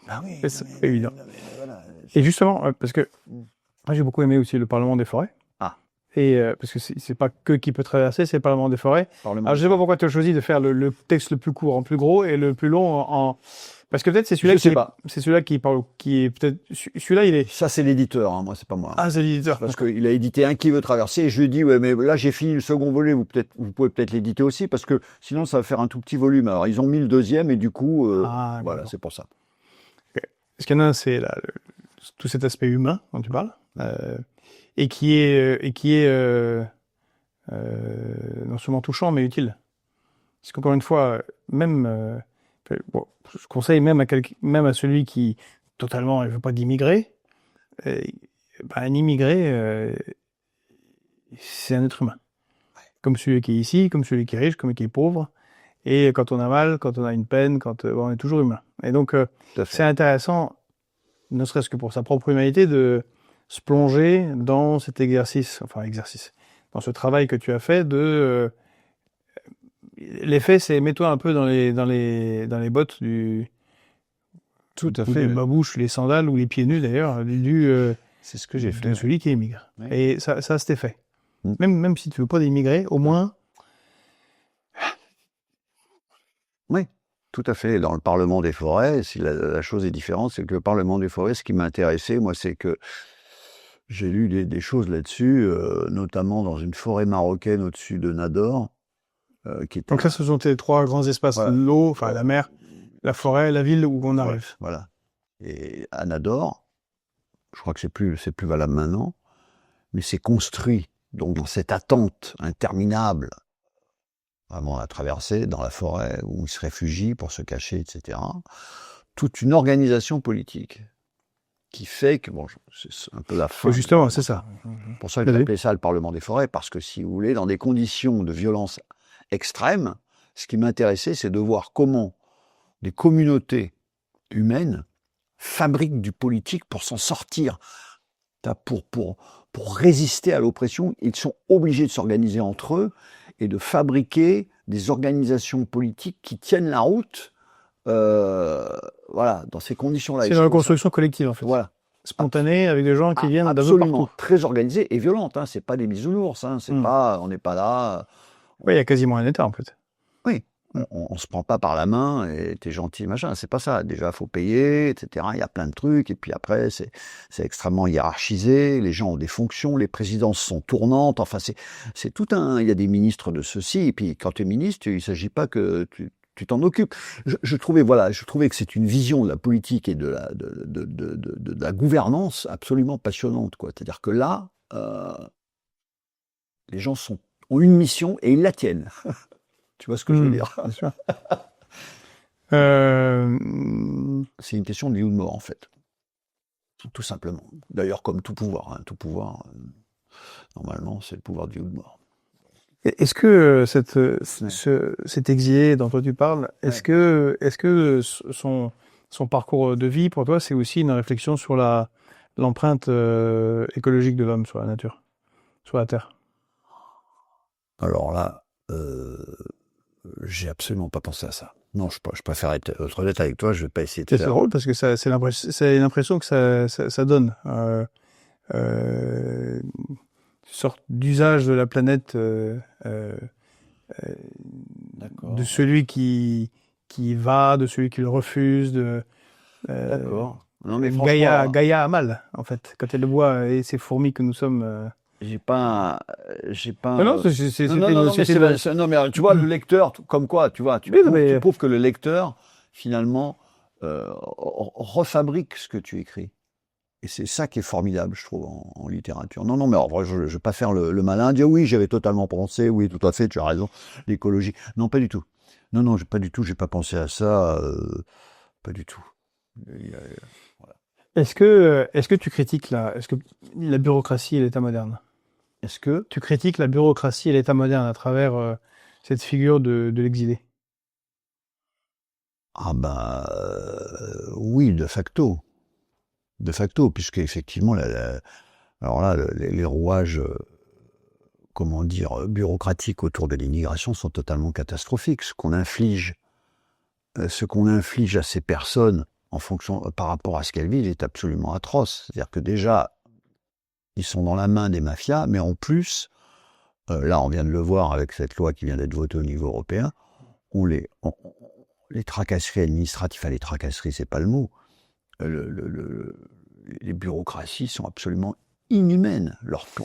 Ah oui. C'est évident. Voilà. Et justement, parce que moi, j'ai beaucoup aimé aussi le Parlement des forêts. Et parce que c'est pas que qui peut traverser, c'est le Parlement des forêts. Alors je sais pas pourquoi tu as choisi de faire le texte le plus court en plus gros et le plus long parce que peut-être c'est celui-là qui parle, qui est peut-être celui-là il est. Ça c'est l'éditeur, hein, moi c'est pas moi. Ah c'est l'éditeur. Parce qu'il a édité un qui veut traverser et je lui ai dit ouais mais là j'ai fini le second volet, vous pouvez peut-être l'éditer aussi parce que sinon ça va faire un tout petit volume. Alors ils ont mis le deuxième et du coup voilà c'est pour ça. Okay. Ce qu'il y en a un c'est tout cet aspect humain dont tu parles. Et qui est non seulement touchant mais utile. Parce qu'encore une fois, même je conseille même à celui qui totalement ne veut pas d'immigrés, un immigré c'est un être humain. Comme celui qui est ici, comme celui qui est riche, comme celui qui est pauvre. Et quand on a mal, quand on a une peine, on est toujours humain. Et donc c'est intéressant, ne serait-ce que pour sa propre humanité, de se plonger dans cet exercice, dans ce travail que tu as fait l'effet, c'est mets-toi un peu dans les bottes tout à fait, les babouches, les sandales ou les pieds nus d'ailleurs, c'est ce que j'ai fait. De celui qui émigre. Oui. Et ça cet effet. Même si tu veux pas d'immigrer, au moins. Oui. Tout à fait. Dans le Parlement des forêts, si la chose est différente, c'est que le Parlement des forêts, ce qui m'a intéressé, moi, c'est que j'ai lu des choses là-dessus, notamment dans une forêt marocaine au-dessus de Nador. Donc là, ce sont tes 3 grands espaces, l'eau, la mer, la forêt, la ville où on arrive. Voilà. Et à Nador, je crois que c'est plus valable maintenant, mais c'est construit donc dans cette attente interminable, vraiment à traverser dans la forêt où ils se réfugient pour se cacher, etc. Toute une organisation politique qui fait que, c'est un peu la fin. Justement, c'est ça. Pour ça, j'ai appelé ça le Parlement des forêts, parce que si vous voulez, dans des conditions de violence extrême, ce qui m'intéressait, c'est de voir comment des communautés humaines fabriquent du politique pour s'en sortir. Pour résister à l'oppression, ils sont obligés de s'organiser entre eux et de fabriquer des organisations politiques qui tiennent la route dans ces conditions-là. C'est une reconstruction collective, en fait. Voilà. Spontanée, avec des gens qui viennent d'un peu partout. partout. Très organisée et violente. Hein. C'est pas des bisounours. Hein. C'est pas, on n'est pas là. Oui, il y a quasiment un État, en fait. Oui, on se prend pas par la main et t'es gentil, machin. C'est pas ça. Déjà, faut payer, etc. Il y a plein de trucs. Et puis après, c'est extrêmement hiérarchisé. Les gens ont des fonctions. Les présidences sont tournantes. Enfin, c'est tout un. Il y a des ministres de ceci. Et puis, quand tu es ministre, il s'agit pas que tu t'en occupes. Je trouvais que c'est une vision de la politique et de la gouvernance absolument passionnante, quoi. C'est-à-dire que là, les gens ont une mission et ils la tiennent. Tu vois ce que je veux dire? Bien sûr. C'est une question de vie ou de mort, en fait. Tout simplement. D'ailleurs, comme tout pouvoir. Tout pouvoir, normalement, c'est le pouvoir de vie ou de mort. Est-ce que cet exilé dont toi tu parles, est-ce que son parcours de vie, pour toi, c'est aussi une réflexion sur l'empreinte écologique de l'homme sur la nature, sur la Terre? Alors là, j'ai absolument pas pensé à ça. Non, je préfère être honnête avec toi, je vais pas essayer de faire... C'est drôle parce que c'est l'impression que ça donne. Une sorte d'usage de la planète de celui qui va, de celui qui le refuse, D'accord. Non, mais Gaïa a mal, en fait, quand elle le voit, et ces fourmis que nous sommes... J'ai pas. Non, mais tu vois, le lecteur, comme quoi, tu vois, tu prouves que le lecteur, finalement, refabrique ce que tu écris. Et c'est ça qui est formidable, je trouve, en littérature. Non, mais en vrai, je vais pas faire le malin, dire oui, j'avais totalement pensé, oui, tout à fait, tu as raison, l'écologie. Non, pas du tout. Non, pas du tout, j'ai pas pensé à ça, pas du tout. Voilà. Est-ce que tu critiques la bureaucratie et l'État moderne? Est-ce que tu critiques la bureaucratie et l'État moderne à travers cette figure de l'exilé? Ah bah oui, de facto, puisque effectivement, alors là, les rouages, comment dire, bureaucratiques autour de l'immigration sont totalement catastrophiques. Ce qu'on inflige à ces personnes en fonction, par rapport à ce qu'elles vivent, est absolument atroce. C'est-à-dire que déjà, ils sont dans la main des mafias, mais en plus, là, on vient de le voir avec cette loi qui vient d'être votée au niveau européen, les tracasseries administratives, enfin les tracasseries, c'est pas le mot, les bureaucraties sont absolument inhumaines.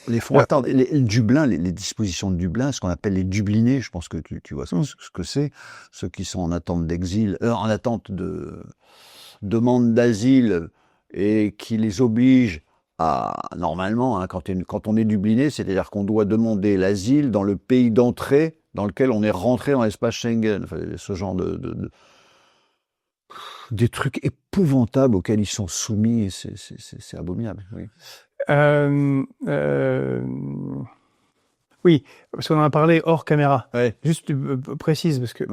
Les font attendre. Dublin, les dispositions de Dublin, ce qu'on appelle les Dublinés, je pense que tu vois ce que c'est, ceux qui sont en attente d'exil, en attente de demande d'asile et qui les obligent à, normalement, quand on est Dubliné, c'est-à-dire qu'on doit demander l'asile dans le pays d'entrée dans lequel on est rentré dans l'espace Schengen. Enfin, ce genre des trucs épouvantables auxquels ils sont soumis, et c'est abominable. Oui. Oui, parce qu'on en a parlé hors caméra. Ouais. Juste précise, parce que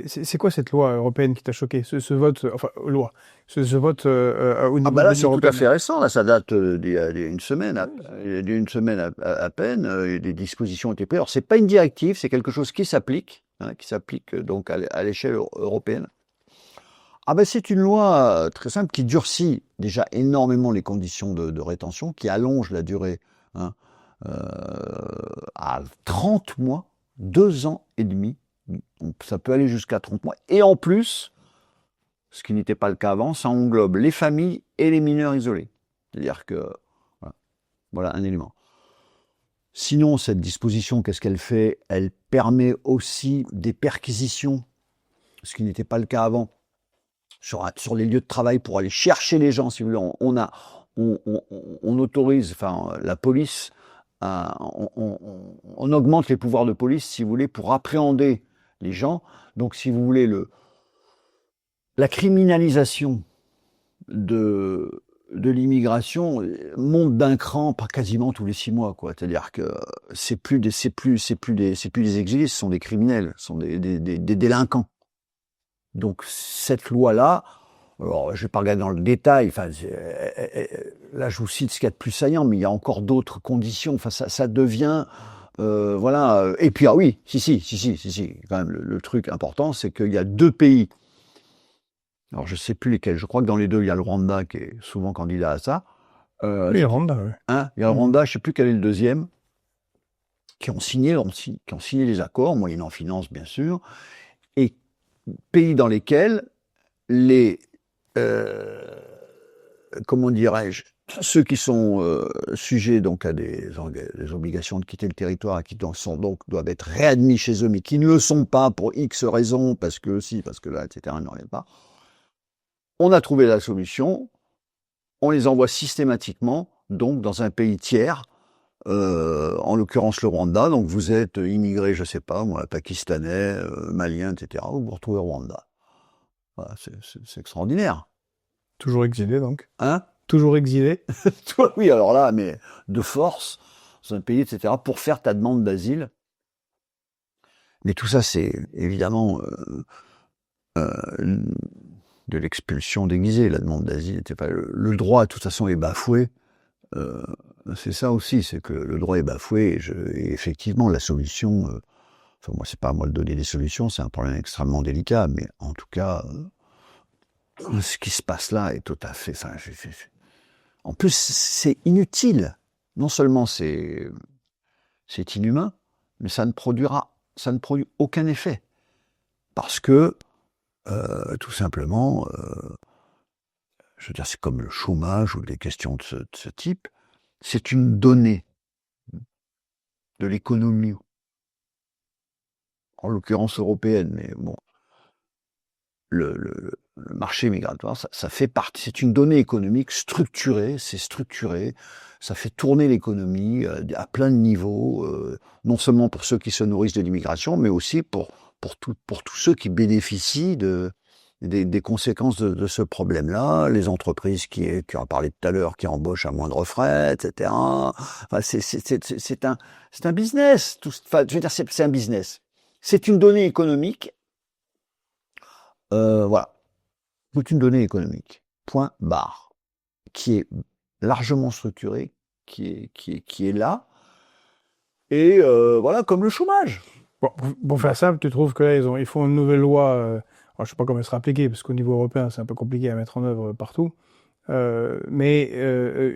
c'est quoi cette loi européenne qui t'a choqué, ce vote, enfin loi, ce vote au niveau de là, c'est tout à fait récent. Là, ça date d'il y a une semaine, à peine. Des dispositions ont été prises. Alors, c'est pas une directive, c'est quelque chose qui s'applique, donc à l'échelle européenne. Ah ben c'est une loi très simple qui durcit déjà énormément les conditions de rétention, qui allonge la durée à 30 mois, 2 ans et demi. Ça peut aller jusqu'à 30 mois. Et en plus, ce qui n'était pas le cas avant, ça englobe les familles et les mineurs isolés. C'est-à-dire que, voilà un élément. Sinon, cette disposition, qu'est-ce qu'elle fait? Elle permet aussi des perquisitions, ce qui n'était pas le cas avant, sur les lieux de travail pour aller chercher les gens. Si vous voulez, on autorise, enfin, la police, on augmente les pouvoirs de police, si vous voulez, pour appréhender les gens. Donc, si vous voulez, la criminalisation de l'immigration monte d'un cran par quasiment tous les 6 mois, quoi. C'est-à-dire que c'est plus des exilés, ce sont des criminels, ce sont des délinquants. Donc cette loi-là, alors je vais pas regarder dans le détail, enfin là je vous cite ce qu'il y a de plus saillant, mais il y a encore d'autres conditions. Enfin ça devient voilà. Et puis oui, si. Quand même le truc important, c'est qu'il y a 2 pays. Alors je sais plus lesquels. Je crois que dans les 2, il y a le Rwanda qui est souvent candidat à ça. Oui, le Rwanda. Oui. Il y a le Rwanda. Je sais plus quel est le deuxième. qui ont signé les accords, moyennant finance bien sûr, et pays dans lesquels les, comment dirais-je, ceux qui sont sujets donc à des obligations de quitter le territoire et qui doivent être réadmis chez eux, mais qui ne le sont pas pour X raisons, parce que si, parce que là, etc., ne reviennent pas. On a trouvé la solution, on les envoie systématiquement donc dans un pays tiers, en l'occurrence le Rwanda. Donc vous êtes immigré, je sais pas, moi, pakistanais, malien, etc. Vous vous retrouvez au Rwanda. Voilà, c'est extraordinaire. Toujours exilé, donc. Hein? Toujours exilé. Oui, alors là, mais de force, dans un pays, etc., pour faire ta demande d'asile. Mais tout ça, c'est évidemment de l'expulsion déguisée. La demande d'asile n'était pas... Le droit, de toute façon, est bafoué. C'est ça aussi, c'est que le droit est bafoué. Et effectivement, la solution... enfin, moi, c'est pas à moi de donner des solutions, c'est un problème extrêmement délicat. Mais en tout cas, ce qui se passe là est tout à fait... Enfin, en plus, c'est inutile. Non seulement c'est inhumain, mais ça ne produit aucun effet. Parce que, tout simplement, je veux dire, c'est comme le chômage ou des questions de ce type, c'est une donnée de l'économie, en l'occurrence européenne, mais bon, le marché migratoire, ça fait partie, c'est une donnée économique structurée, c'est structuré, ça fait tourner l'économie à plein de niveaux, non seulement pour ceux qui se nourrissent de l'immigration, mais aussi pour tous ceux qui bénéficient des conséquences de ce problème-là, les entreprises qui on a parlé tout à l'heure, qui embauchent à moindre frais, etc. Enfin, c'est un business. Enfin, je veux dire, c'est un business. C'est une donnée économique. Voilà. C'est une donnée économique. Point barre. Qui est largement structurée, qui est là. Et voilà, comme le chômage. Bon, pour faire simple, tu trouves que là, ils font une nouvelle loi, alors je ne sais pas comment elle sera appliquée, parce qu'au niveau européen, c'est un peu compliqué à mettre en œuvre partout, mais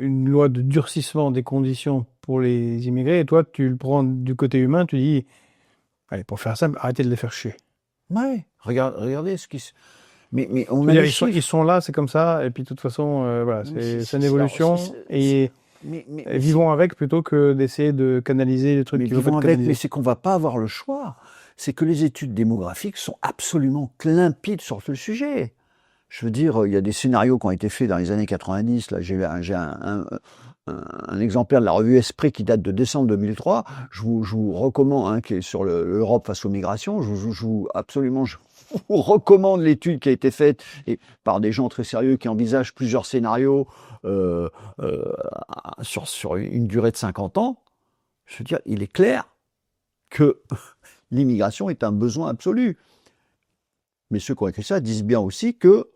une loi de durcissement des conditions pour les immigrés, et toi, tu le prends du côté humain, tu dis, allez, pour faire simple, arrêtez de les faire chier. Ouais, regardez ce qui se... Mais on a ils sont là, c'est comme ça, et puis de toute façon, voilà, c'est une évolution, et vivons avec plutôt que d'essayer de canaliser les trucs qui vont être canalisés. Mais c'est qu'on va pas avoir le choix. C'est que les études démographiques sont absolument limpides sur ce sujet. Je veux dire, il y a des scénarios qui ont été faits dans les années 90. Là, j'ai un exemplaire de la revue Esprit qui date de décembre 2003. Je vous recommande, hein, qui est sur l'Europe face aux migrations. Je vous recommande l'étude qui a été faite par des gens très sérieux qui envisagent plusieurs scénarios sur une durée de 50 ans. Je veux dire, il est clair que l'immigration est un besoin absolu. Mais ceux qui ont écrit ça disent bien aussi que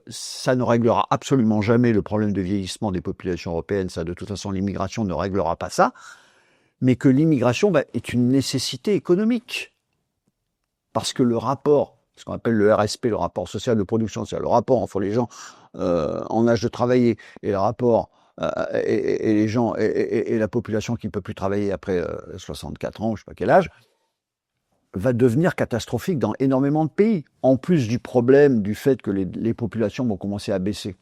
ça ne réglera absolument jamais le problème de vieillissement des populations européennes. Ça, de toute façon, l'immigration ne réglera pas ça. Mais que l'immigration est une nécessité économique. Parce que le rapport, ce qu'on appelle le RSP, le rapport social de production, c'est-à-dire le rapport entre les gens en âge de travailler et le rapport et les gens et la population qui ne peut plus travailler après 64 ans, je ne sais pas quel âge, va devenir catastrophique dans énormément de pays, en plus du problème du fait que les populations vont commencer à baisser.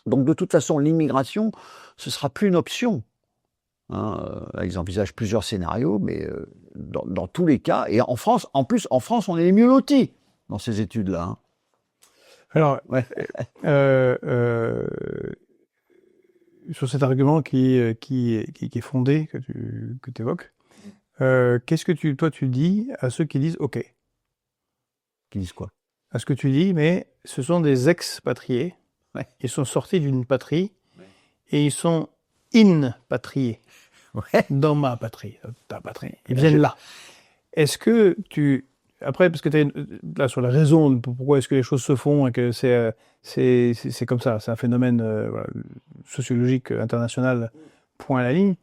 Donc de toute façon, l'immigration, ce ne sera plus une option. Hein, ils envisagent plusieurs scénarios, mais dans tous les cas, et en France, on est les mieux lotis dans ces études-là. Hein. Alors, ouais. Sur cet argument qui est fondé, que tu évoques, qu'est-ce que toi tu dis à ceux qui disent OK? Qui disent quoi? À ce que tu dis, mais ce sont des expatriés, ouais. Ils sont sortis d'une patrie, ouais. Et ils sont inpatriés. Ouais. Dans ma patrie, ta patrie. Ils viennent là. Est-ce que après, parce que tu es là sur la raison de pourquoi est-ce que les choses se font et que c'est comme ça, c'est un phénomène voilà, sociologique international, point à la ligne.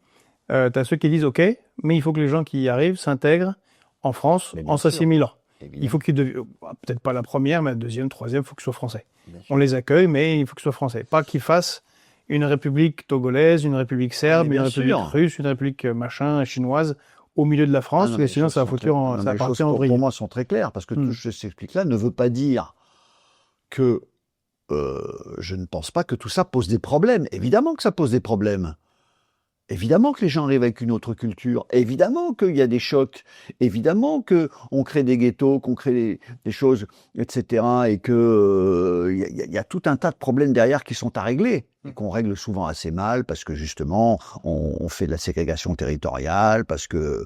Tu as ceux qui disent OK, mais il faut que les gens qui y arrivent s'intègrent en France en s'assimilant. Il faut qu'ils deviennent, peut-être pas la première, mais la deuxième, troisième, il faut qu'ils soient français. On les accueille, mais il faut qu'ils soient français. Pas qu'ils fassent une république togolaise, une république serbe, une république russe, une république machin, chinoise, au milieu de la France, Ah non, parce que mais sinon les ça va choses sont foutre très- en, non, ça mais va les partir choses en pour vrille. moi sont très claires parce que tout ce que je t'explique-là ne veut pas dire que je ne pense pas que tout ça pose des problèmes. Évidemment que ça pose des problèmes. Évidemment que les gens arrivent avec une autre culture. Évidemment qu'il y a des chocs. Évidemment qu'on crée des ghettos, qu'on crée des choses, etc. Et que il y a tout un tas de problèmes derrière qui sont à régler et qu'on règle souvent assez mal parce que justement on fait de la ségrégation territoriale, parce que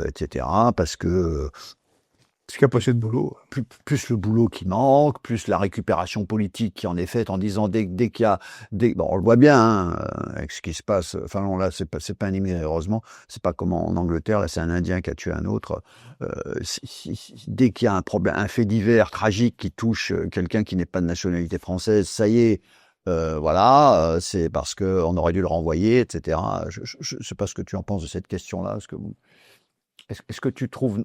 etc. Parce que Parce qu'il n'y a pas assez de boulot. plus le boulot qui manque, plus la récupération politique qui en est faite en disant dès qu'il y a, bon, on le voit bien hein, avec ce qui se passe. Enfin non, là c'est pas un immigré, heureusement, c'est pas comme en Angleterre, là c'est un Indien qui a tué un autre. Dès qu'il y a un problème, un fait divers tragique qui touche quelqu'un qui n'est pas de nationalité française, ça y est. Voilà, c'est parce que on aurait dû le renvoyer, etc. Je sais pas ce que tu en penses de cette question-là. Est-ce que tu trouves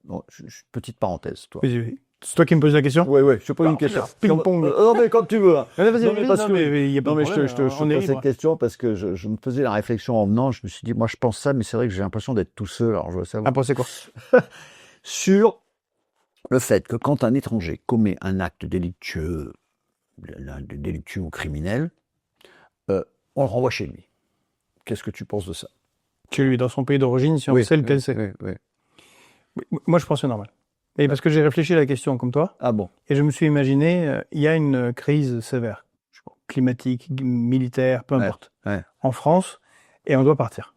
bon, petite parenthèse, toi. Oui. C'est toi qui me poses la question? Oui, je te pose une question. Ping-pong. Non, mais quand tu veux. Hein. Vas-y, Non, mais parce que- il y a pas Non, de mais problème, je te on est pose cette libre. question parce que je me faisais la réflexion en venant. Je me suis dit, moi, je pense ça, mais c'est vrai que j'ai l'impression d'être tout seul. Alors, je veux savoir. Après, c'est quoi? Sur le fait que quand un étranger commet un acte délictueux ou criminel, on le renvoie chez lui. Qu'est-ce que tu penses de ça? Chez lui, dans son pays d'origine, si on sait lequel c'est. Oui. Moi, je pense que c'est normal. Et parce que j'ai réfléchi à la question comme toi, Ah bon? et je me suis imaginé, il y a une crise sévère, climatique, militaire, peu importe, en France, et on doit partir.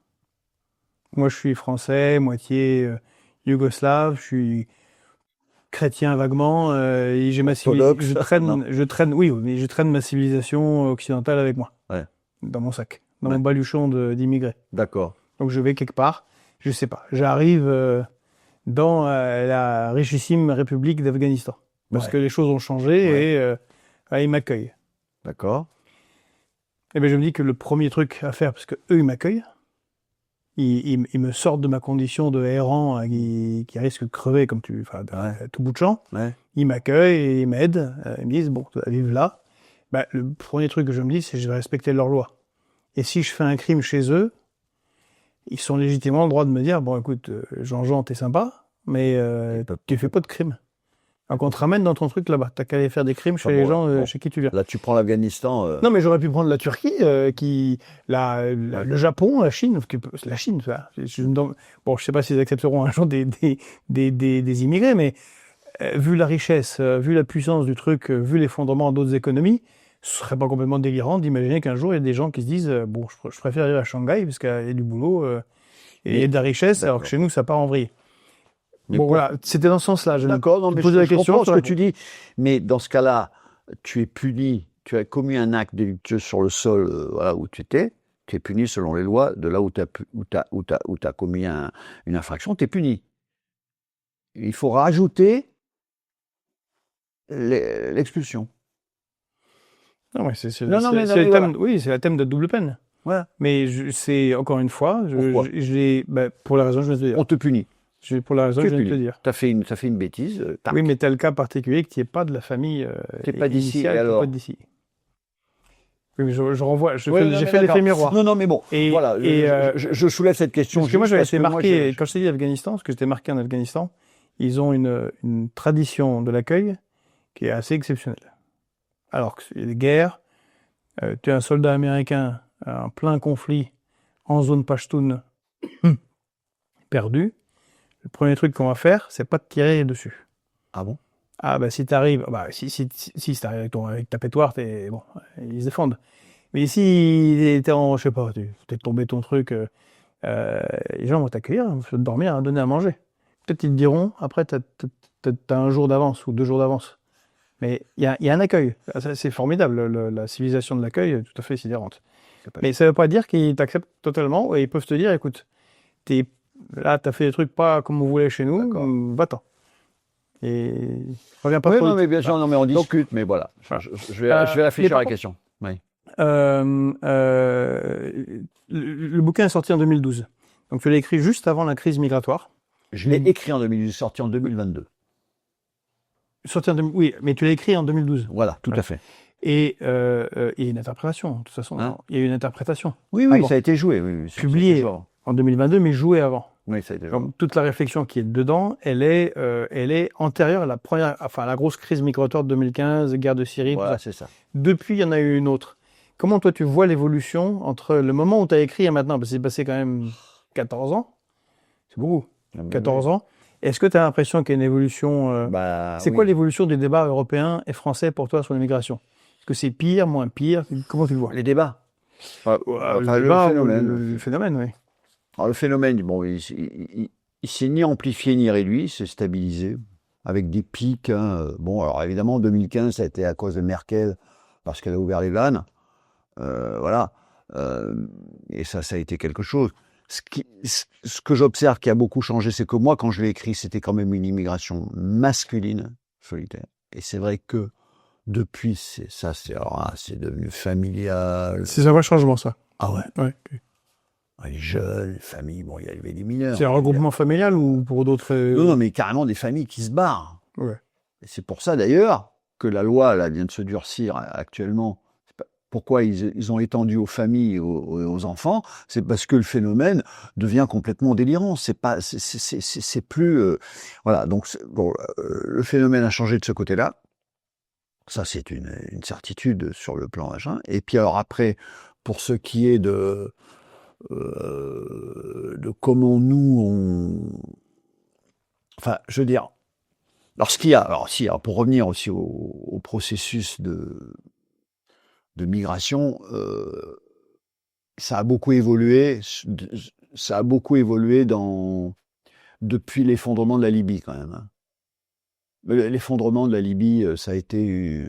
Moi, je suis français, moitié yougoslave, je suis chrétien vaguement, et j'ai ma civilisation. Je traîne ma civilisation occidentale avec moi, dans mon sac, dans mon baluchon d'immigrés. D'accord. Donc je vais quelque part, je sais pas, j'arrive dans la richissime République d'Afghanistan. Parce que les choses ont changé et ils m'accueillent. D'accord. Et bien je me dis que le premier truc à faire, parce que eux ils m'accueillent, ils me sortent de ma condition de errant qui risque de crever comme à tout bout de champ. Ils m'accueillent et ils m'aident. Ils me disent, bon, tu vas vivre là. Ben, le premier truc que je me dis, c'est que je vais respecter leurs lois. Et si je fais un crime chez eux, ils sont légitimement le droit de me dire, bon écoute, Jean-Jean, t'es sympa, mais tu fais pas de crime. Donc on te ramène dans ton truc là-bas. T'as qu'à aller faire des crimes chez les gens chez qui tu viens. Là, tu prends l'Afghanistan. Non, mais j'aurais pu prendre la Turquie, le Japon, la Chine. La Chine, ça. Bon, je sais pas s'ils accepteront un jour des immigrés, mais vu la richesse, vu la puissance du truc, vu l'effondrement d'autres économies, ce serait pas complètement délirant d'imaginer qu'un jour il y a des gens qui se disent bon, je préfère aller à Shanghai parce qu'il y a du boulot et il y a de la richesse, alors que chez nous ça part en vrille. Mais bon voilà, c'était dans ce sens-là. D'accord, non, mais posais la question comprends ce que tu dis. Mais dans ce cas-là, tu es puni, tu as commis un acte délictueux sur le sol où tu étais, tu es puni selon les lois de là où tu as commis une infraction, tu es puni. Il faut rajouter l'expulsion. Non, mais c'est le thème de double peine. Ouais. Mais c'est encore une fois, pour la raison que je viens de te dire. On te punit. Pour la raison que je viens de te dire. T'as fait une bêtise. Oui, mais t'as le cas particulier que tu n'es pas de la famille. T'es pas d'ici, alors. Pas d'ici. Oui, mais je renvoie. J'ai fait l'effet miroir. Non, mais bon. Et voilà. Je soulève cette question. Parce que moi, j'avais été marqué. Quand je t'ai dit Afghanistan, parce que j'étais marqué en Afghanistan, ils ont une tradition de l'accueil qui est assez exceptionnelle. Alors qu'il y a des guerres, tu es un soldat américain en plein conflit, en zone Pashtun, perdu. Le premier truc qu'on va faire, c'est pas de tirer dessus. Ah bon? Ah bah si t'arrives, si t'arrives avec ta pétoire, bon, ils se défendent. Mais si t'es en, je sais pas, t'es tombé ton truc, les gens vont t'accueillir, vont te dormir, donner à manger. Peut-être ils te diront, après t'as un jour d'avance ou 2 jours d'avance. Mais il y a un accueil. C'est formidable, la civilisation de l'accueil, tout à fait sidérante. Mais ça veut pas dire qu'ils t'acceptent totalement et ils peuvent te dire, écoute, là, t'as fait des trucs pas comme on voulait chez nous, va-t'en. Et reviens pas trop. Non, mais bien sûr, mais on discute, mais voilà. Je vais réfléchir à la question. Oui. Le bouquin est sorti en 2012. Donc, tu l'as écrit juste avant la crise migratoire. Je l'ai écrit en 2012, sorti en 2022. Oui, mais tu l'as écrit en 2012. Voilà, tout à fait. Et il y a une interprétation, de toute façon. Il y a eu une interprétation. Oui, ça a été joué. Oui, publié en 2022, mais joué avant. Oui, ça a été Donc, toute la réflexion qui est dedans, elle est antérieure à la grosse crise migratoire de 2015, guerre de Syrie, tout Voilà, ça. c'est ça. Depuis, il y en a eu une autre. Comment toi tu vois l'évolution entre le moment où tu as écrit et maintenant? Parce que c'est passé quand même 14 ans. C'est beaucoup. 14 ans. Est-ce que tu as l'impression qu'il y a une évolution C'est quoi l'évolution des débats européens et français pour toi sur l'immigration? Est-ce que c'est pire, moins pire? Comment tu le vois? Les débats. Le phénomène, oui. Alors, le phénomène, bon, il s'est ni amplifié ni réduit, c'est stabilisé, avec des pics. Hein. Bon, alors évidemment, en 2015, ça a été à cause de Merkel, parce qu'elle a ouvert les vannes. Voilà. Et ça a été quelque chose. Ce que j'observe qui a beaucoup changé, c'est que moi, quand je l'ai écrit, c'était quand même une immigration masculine solitaire. Et c'est vrai que depuis, c'est devenu familial. C'est un vrai changement, ça. Ah ouais. Ouais. Les jeunes, les familles, bon, il y avait des mineurs. C'est un regroupement familial ou pour d'autres Non, mais carrément des familles qui se barrent. Ouais. Et c'est pour ça d'ailleurs que la loi là, vient de se durcir actuellement. Pourquoi ils ont étendu aux familles, aux enfants, c'est parce que le phénomène devient complètement délirant. C'est plus voilà. Donc bon, le phénomène a changé de ce côté-là. Ça, c'est une certitude sur le plan machin. Et puis alors après, pour ce qui est de comment nous enfin, je veux dire. Alors pour revenir aussi au processus de migration, ça a beaucoup évolué. Ça a beaucoup évolué depuis l'effondrement de la Libye quand même. Hein. L'effondrement de la Libye, ça a été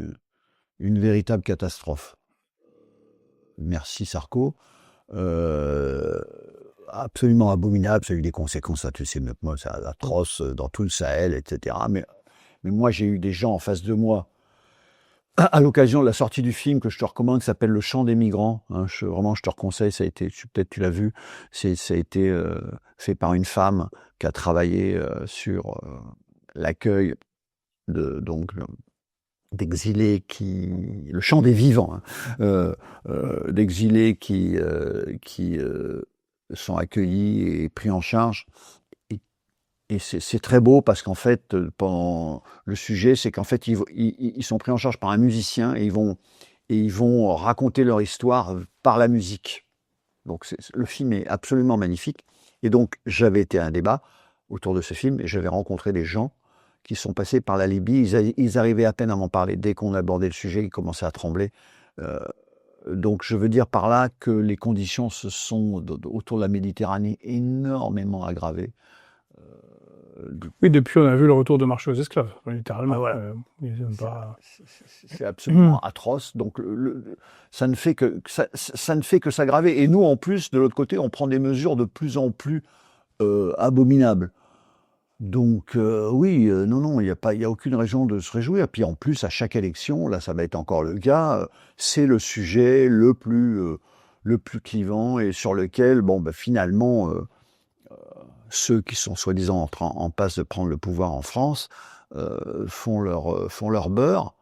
une véritable catastrophe. Merci Sarko. Absolument abominable, ça a eu des conséquences, tu sais, moi, c'est atroce dans tout le Sahel, etc. Mais moi, j'ai eu des gens en face de moi à l'occasion de la sortie du film que je te recommande, qui s'appelle Le Chant des migrants. Hein, vraiment, je te conseille. Ça a été, peut-être tu l'as vu. Ça a été fait par une femme qui a travaillé sur l'accueil d'exilés le chant des vivants, hein, d'exilés qui sont accueillis et pris en charge. Et c'est très beau parce qu'en fait, le sujet, c'est qu'en fait, ils sont pris en charge par un musicien et ils vont raconter leur histoire par la musique. Donc le film est absolument magnifique. Et donc j'avais été à un débat autour de ce film et j'avais rencontré des gens qui sont passés par la Libye. Ils arrivaient à peine à m'en parler. Dès qu'on abordait le sujet, ils commençaient à trembler. Donc je veux dire par là que les conditions se sont, autour de la Méditerranée, énormément aggravées. Oui, depuis on a vu le retour de marché aux esclaves, littéralement. Voilà. C'est absolument atroce. Donc ça ne fait que s'aggraver. Et nous, en plus, de l'autre côté, on prend des mesures de plus en plus abominables. Donc oui, non, il n'y a aucune raison de se réjouir. Puis en plus, à chaque élection, là, ça va être encore le cas. C'est le sujet le plus clivant et sur lequel, finalement. Ceux qui sont soi-disant en passe de prendre le pouvoir en France font leur beurre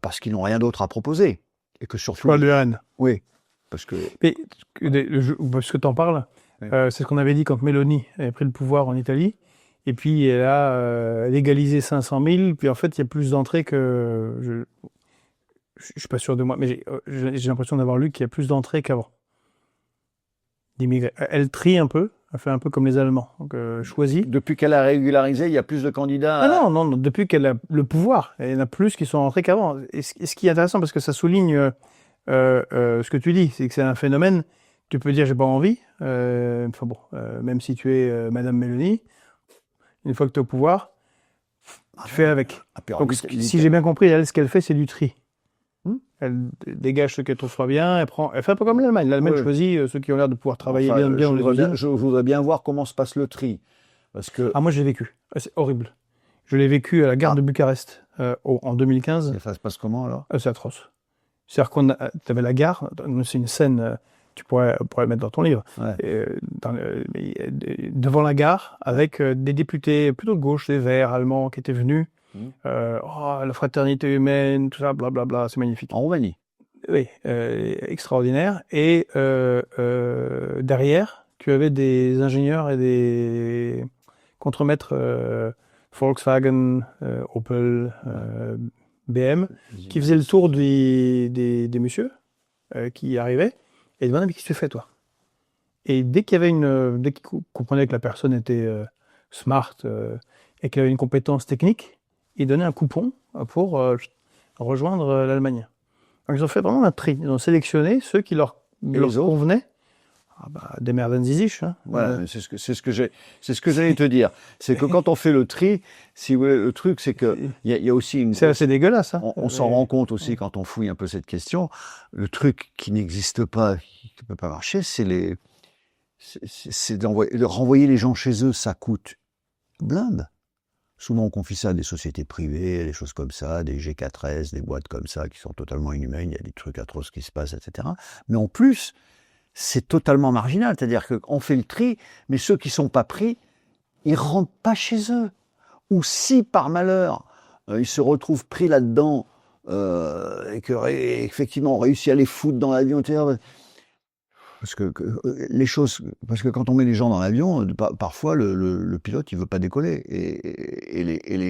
parce qu'ils n'ont rien d'autre à proposer. Et que surtout... Pas l'URN. Oui. Parce que tu en parles, oui. C'est ce qu'on avait dit quand Meloni avait pris le pouvoir en Italie. Et puis elle a légalisé 500 000. Puis en fait, il y a plus d'entrées que... Je ne suis pas sûr de moi, mais j'ai l'impression d'avoir lu qu'il y a plus d'entrées qu'avant. D'immigrés. Elle trie un peu. Elle fait un peu comme les Allemands, donc choisit. Depuis qu'elle a régularisé, il y a plus de candidats. Ah non, depuis qu'elle a le pouvoir, il y en a plus qui sont rentrés qu'avant. Et ce qui est intéressant, parce que ça souligne ce que tu dis, c'est que c'est un phénomène. Tu peux dire j'ai pas envie. Même si tu es Madame Meloni, une fois que tu es au pouvoir, tu fais avec. Donc si j'ai bien compris, elle, ce qu'elle fait, c'est du tri. Elle dégage ceux qu'elle trouve pas bien, elle fait un peu comme l'Allemagne. L'Allemagne choisit ceux qui ont l'air de pouvoir travailler bien dans les usines. Je voudrais bien voir comment se passe le tri. Parce que... moi, j'ai vécu. C'est horrible. Je l'ai vécu à la gare de Bucarest en 2015. Et ça se passe comment, alors ? C'est atroce. C'est-à-dire qu'on avais la gare, c'est une scène, tu pourrais le mettre dans ton livre, devant la gare, avec des députés plutôt de gauche, des Verts allemands qui étaient venus. La fraternité humaine, tout ça, blablabla, c'est magnifique. En Roumanie. Oui, extraordinaire. Et derrière, tu avais des ingénieurs et des contremaîtres Volkswagen, Opel, BM, qui faisaient le tour des messieurs qui arrivaient et demandaient mais qu'est-ce que tu fais toi? Et dès qu'il comprenait que la personne était smart et qu'elle avait une compétence technique, il donnait un coupon pour rejoindre l'Allemagne. Donc ils ont fait vraiment un tri. Ils ont sélectionné ceux qui leur convenaient. Ah bah, démerden Sie sich. Hein. Voilà, c'est ce que j'allais te dire. C'est que quand on fait le tri, si vous voulez, le truc, c'est que il y a aussi une. C'est assez dégueulasse. Hein. On s'en rend compte aussi quand on fouille un peu cette question. Le truc qui n'existe pas, qui ne peut pas marcher, c'est de renvoyer les gens chez eux. Ça coûte blinde. Souvent, on confie ça à des sociétés privées, des choses comme ça, des G4S, des boîtes comme ça qui sont totalement inhumaines. Il y a des trucs atroces qui se passent, etc. Mais en plus, c'est totalement marginal. C'est-à-dire qu'on fait le tri, mais ceux qui sont pas pris, ils rentrent pas chez eux. Ou si, par malheur, ils se retrouvent pris là-dedans et qu'effectivement, on réussit à les foutre dans l'avion, etc. Parce que quand on met les gens dans l'avion, parfois le pilote il veut pas décoller et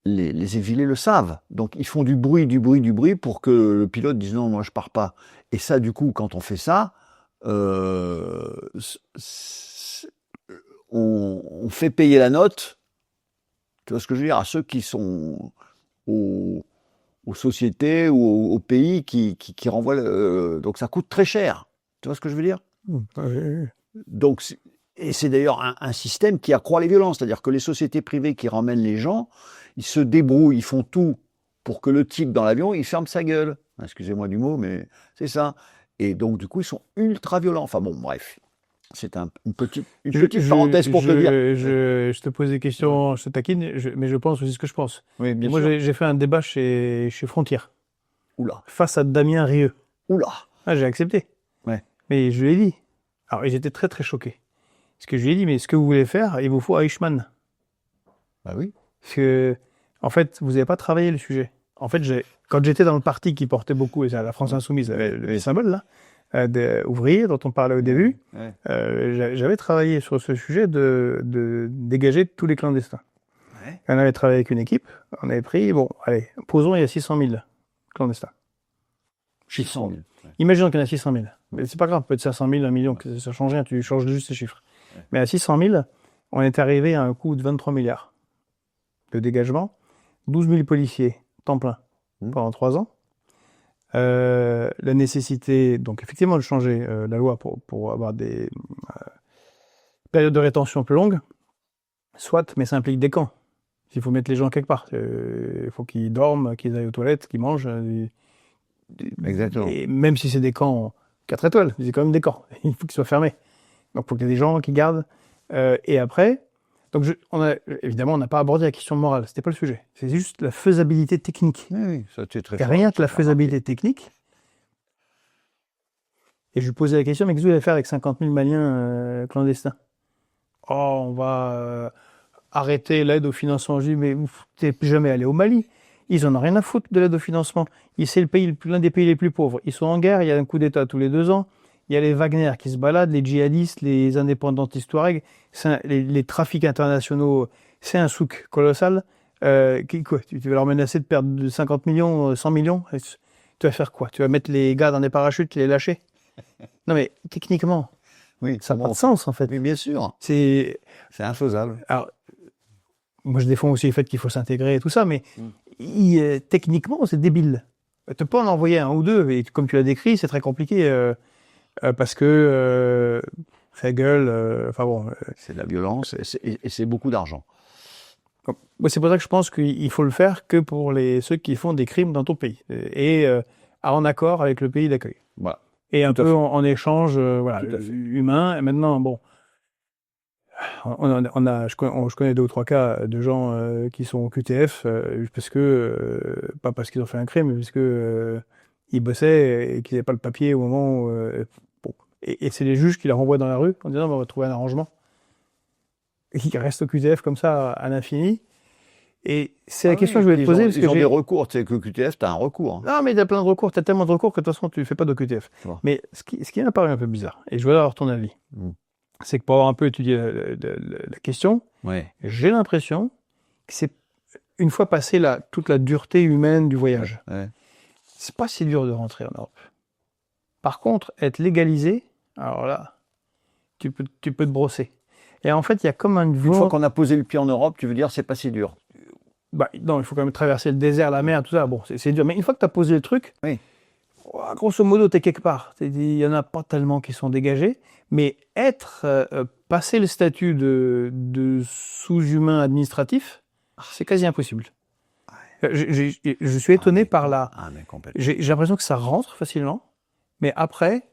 les exilés le savent. Donc ils font du bruit pour que le pilote dise non, moi je pars pas. Et ça, du coup, quand on fait ça, on fait payer la note. Tu vois ce que je veux dire, à ceux qui sont aux sociétés ou aux pays qui renvoient. Donc ça coûte très cher. Tu vois ce que je veux dire? Donc, et c'est d'ailleurs un système qui accroît les violences. C'est-à-dire que les sociétés privées qui ramènent les gens, ils se débrouillent, ils font tout pour que le type dans l'avion, il ferme sa gueule. Excusez-moi du mot, mais c'est ça. Et donc, du coup, ils sont ultra violents. Enfin bon, bref. C'est une petite parenthèse pour te dire. Je te pose des questions, je te taquine, mais je pense aussi ce que je pense. Oui, bien Moi, sûr. j'ai fait un débat chez Frontier. Oula. Face à Damien Rieu. Oula. Ah, j'ai accepté. Ouais. Mais je lui ai dit. Alors, j'étais très, très choqué. Parce que je lui ai dit, mais ce que vous voulez faire, il vous faut Eichmann. Bah oui. Parce que, en fait, vous n'avez pas travaillé le sujet. En fait, quand j'étais dans le parti qui portait beaucoup, et c'est la France Insoumise, les symboles, là, ouvriers dont on parlait au début, Ouais. j'avais travaillé sur ce sujet de dégager tous les clandestins. Ouais. On avait travaillé avec une équipe, on avait pris, bon, allez, posons, il y a 600 000 clandestins. 600 000. Ouais. Imaginons qu'il y en a 600 000. Mais c'est pas grave, peut être 500 000, 1 million, ça change rien, tu changes juste ces chiffres. Ouais. Mais à 600 000, on est arrivé à un coût de 23 milliards de dégagement, 12 000 policiers, temps plein, pendant 3 ans. La nécessité, donc effectivement, de changer la loi pour avoir des périodes de rétention plus longues, soit, mais ça implique des camps. Il faut mettre les gens quelque part. Il faut qu'ils dorment, qu'ils aillent aux toilettes, qu'ils mangent. Exactement. Et même si c'est des camps 4 étoiles, c'est quand même des camps. Il faut qu'ils soient fermés. Donc il faut qu'il y ait des gens qui gardent. Et après, donc évidemment, on n'a pas abordé la question morale. C'était pas le sujet. C'est juste la faisabilité technique. Oui, ça c'est très Et fort. rien que la faisabilité technique. Et je lui posais la question, mais qu'est-ce que vous allez faire avec 50 000 Maliens clandestins? Oh, on va arrêter l'aide au financement. Je dis, mais vous n'êtes jamais allé au Mali. Ils en ont rien à foutre de l'aide au financement. C'est l'un des pays les plus pauvres. Ils sont en guerre, il y a un coup d'État tous les 2 ans. Il y a les Wagner qui se baladent, les djihadistes, les indépendantistes touaregs, les trafics internationaux. C'est un souk colossal. Quoi, tu vas leur menacer de perdre de 50 millions, 100 millions? Tu vas faire quoi? Tu vas mettre les gars dans des parachutes et les lâcher? Non mais techniquement, oui, ça n'a pas de sens en fait. Oui, bien sûr. C'est infaisable. Alors, moi je défends aussi le fait qu'il faut s'intégrer et tout ça, mais techniquement c'est débile. Tu peux pas en envoyer un ou deux, et comme tu l'as décrit, c'est très compliqué parce que ça gueule. Enfin bon. C'est de la violence et c'est beaucoup d'argent. C'est pour ça que je pense qu'il faut le faire que pour ceux qui font des crimes dans ton pays et en accord avec le pays d'accueil. Voilà. Et un peu en échange humain. Et maintenant, bon, je connais 2 ou 3 cas de gens qui sont au QTF parce que pas parce qu'ils ont fait un crime, mais parce que ils bossaient et qu'ils n'avaient pas le papier au moment où, bon. Et c'est les juges qui la renvoient dans la rue en disant on va trouver un arrangement. Et qui restent au QTF comme ça à l'infini. Et c'est la question que je voulais te poser. Parce ils que ont des recours. Tu sais que le QTF, tu as un recours. Non, mais il y a plein de recours. Tu as tellement de recours que de toute façon, tu ne fais pas de QTF. Mais ce qui m'a paru un peu bizarre, et je voulais avoir ton avis, c'est que pour avoir un peu étudié la question, j'ai l'impression que c'est une fois passé toute la dureté humaine du voyage. C'est pas si dur de rentrer en Europe. Par contre, être légalisé, alors là, tu peux te brosser. Et en fait, il y a comme une fois qu'on a posé le pied en Europe, tu veux dire c'est pas si dur. Non, il faut quand même traverser le désert, la mer, tout ça. Bon, c'est dur. Mais une fois que tu as posé le truc, grosso modo, tu es quelque part. Il n'y en a pas tellement qui sont dégagés. Mais passer le statut de sous-humain administratif, c'est quasi impossible. Je suis étonné par là. J'ai l'impression que ça rentre facilement. Mais après,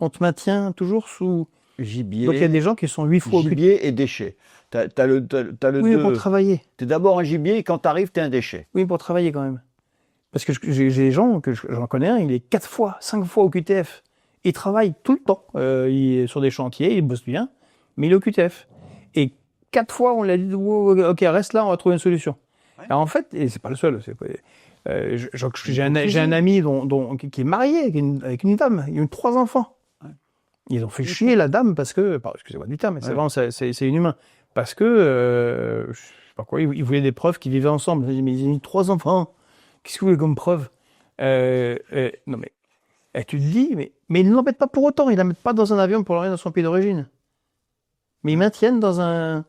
on te maintient toujours sous gibier. Donc il y a des gens qui sont 8 fois gibier et déchets. T'as le oui, pour travailler. T'es d'abord un gibier et quand t'arrives, t'es un déchet. Oui, pour travailler quand même. Parce que j'ai des gens, j'en connais un, il est 4 fois, 5 fois au QTF. Il travaille tout le temps. Il est sur des chantiers, il bosse bien, mais il est au QTF. Et 4 fois, on l'a dit, ok, reste là, on va trouver une solution. Alors en fait, et c'est pas le seul, j'ai un ami qui est marié avec une dame, il a eu 3 enfants. Ils ont fait chier la dame parce que, excusez-moi du terme, mais c'est vraiment, c'est inhumain. Parce que, je sais pas quoi, ils voulaient des preuves qu'ils vivaient ensemble. Mais ils ont eu 3 enfants. Qu'est-ce que vous voulez comme preuve? Non mais, tu te dis, mais ils ne l'embêtent pas pour autant. Ils ne la mettent pas dans un avion pour l'envoyer dans son pays d'origine. Mais ils maintiennent dans un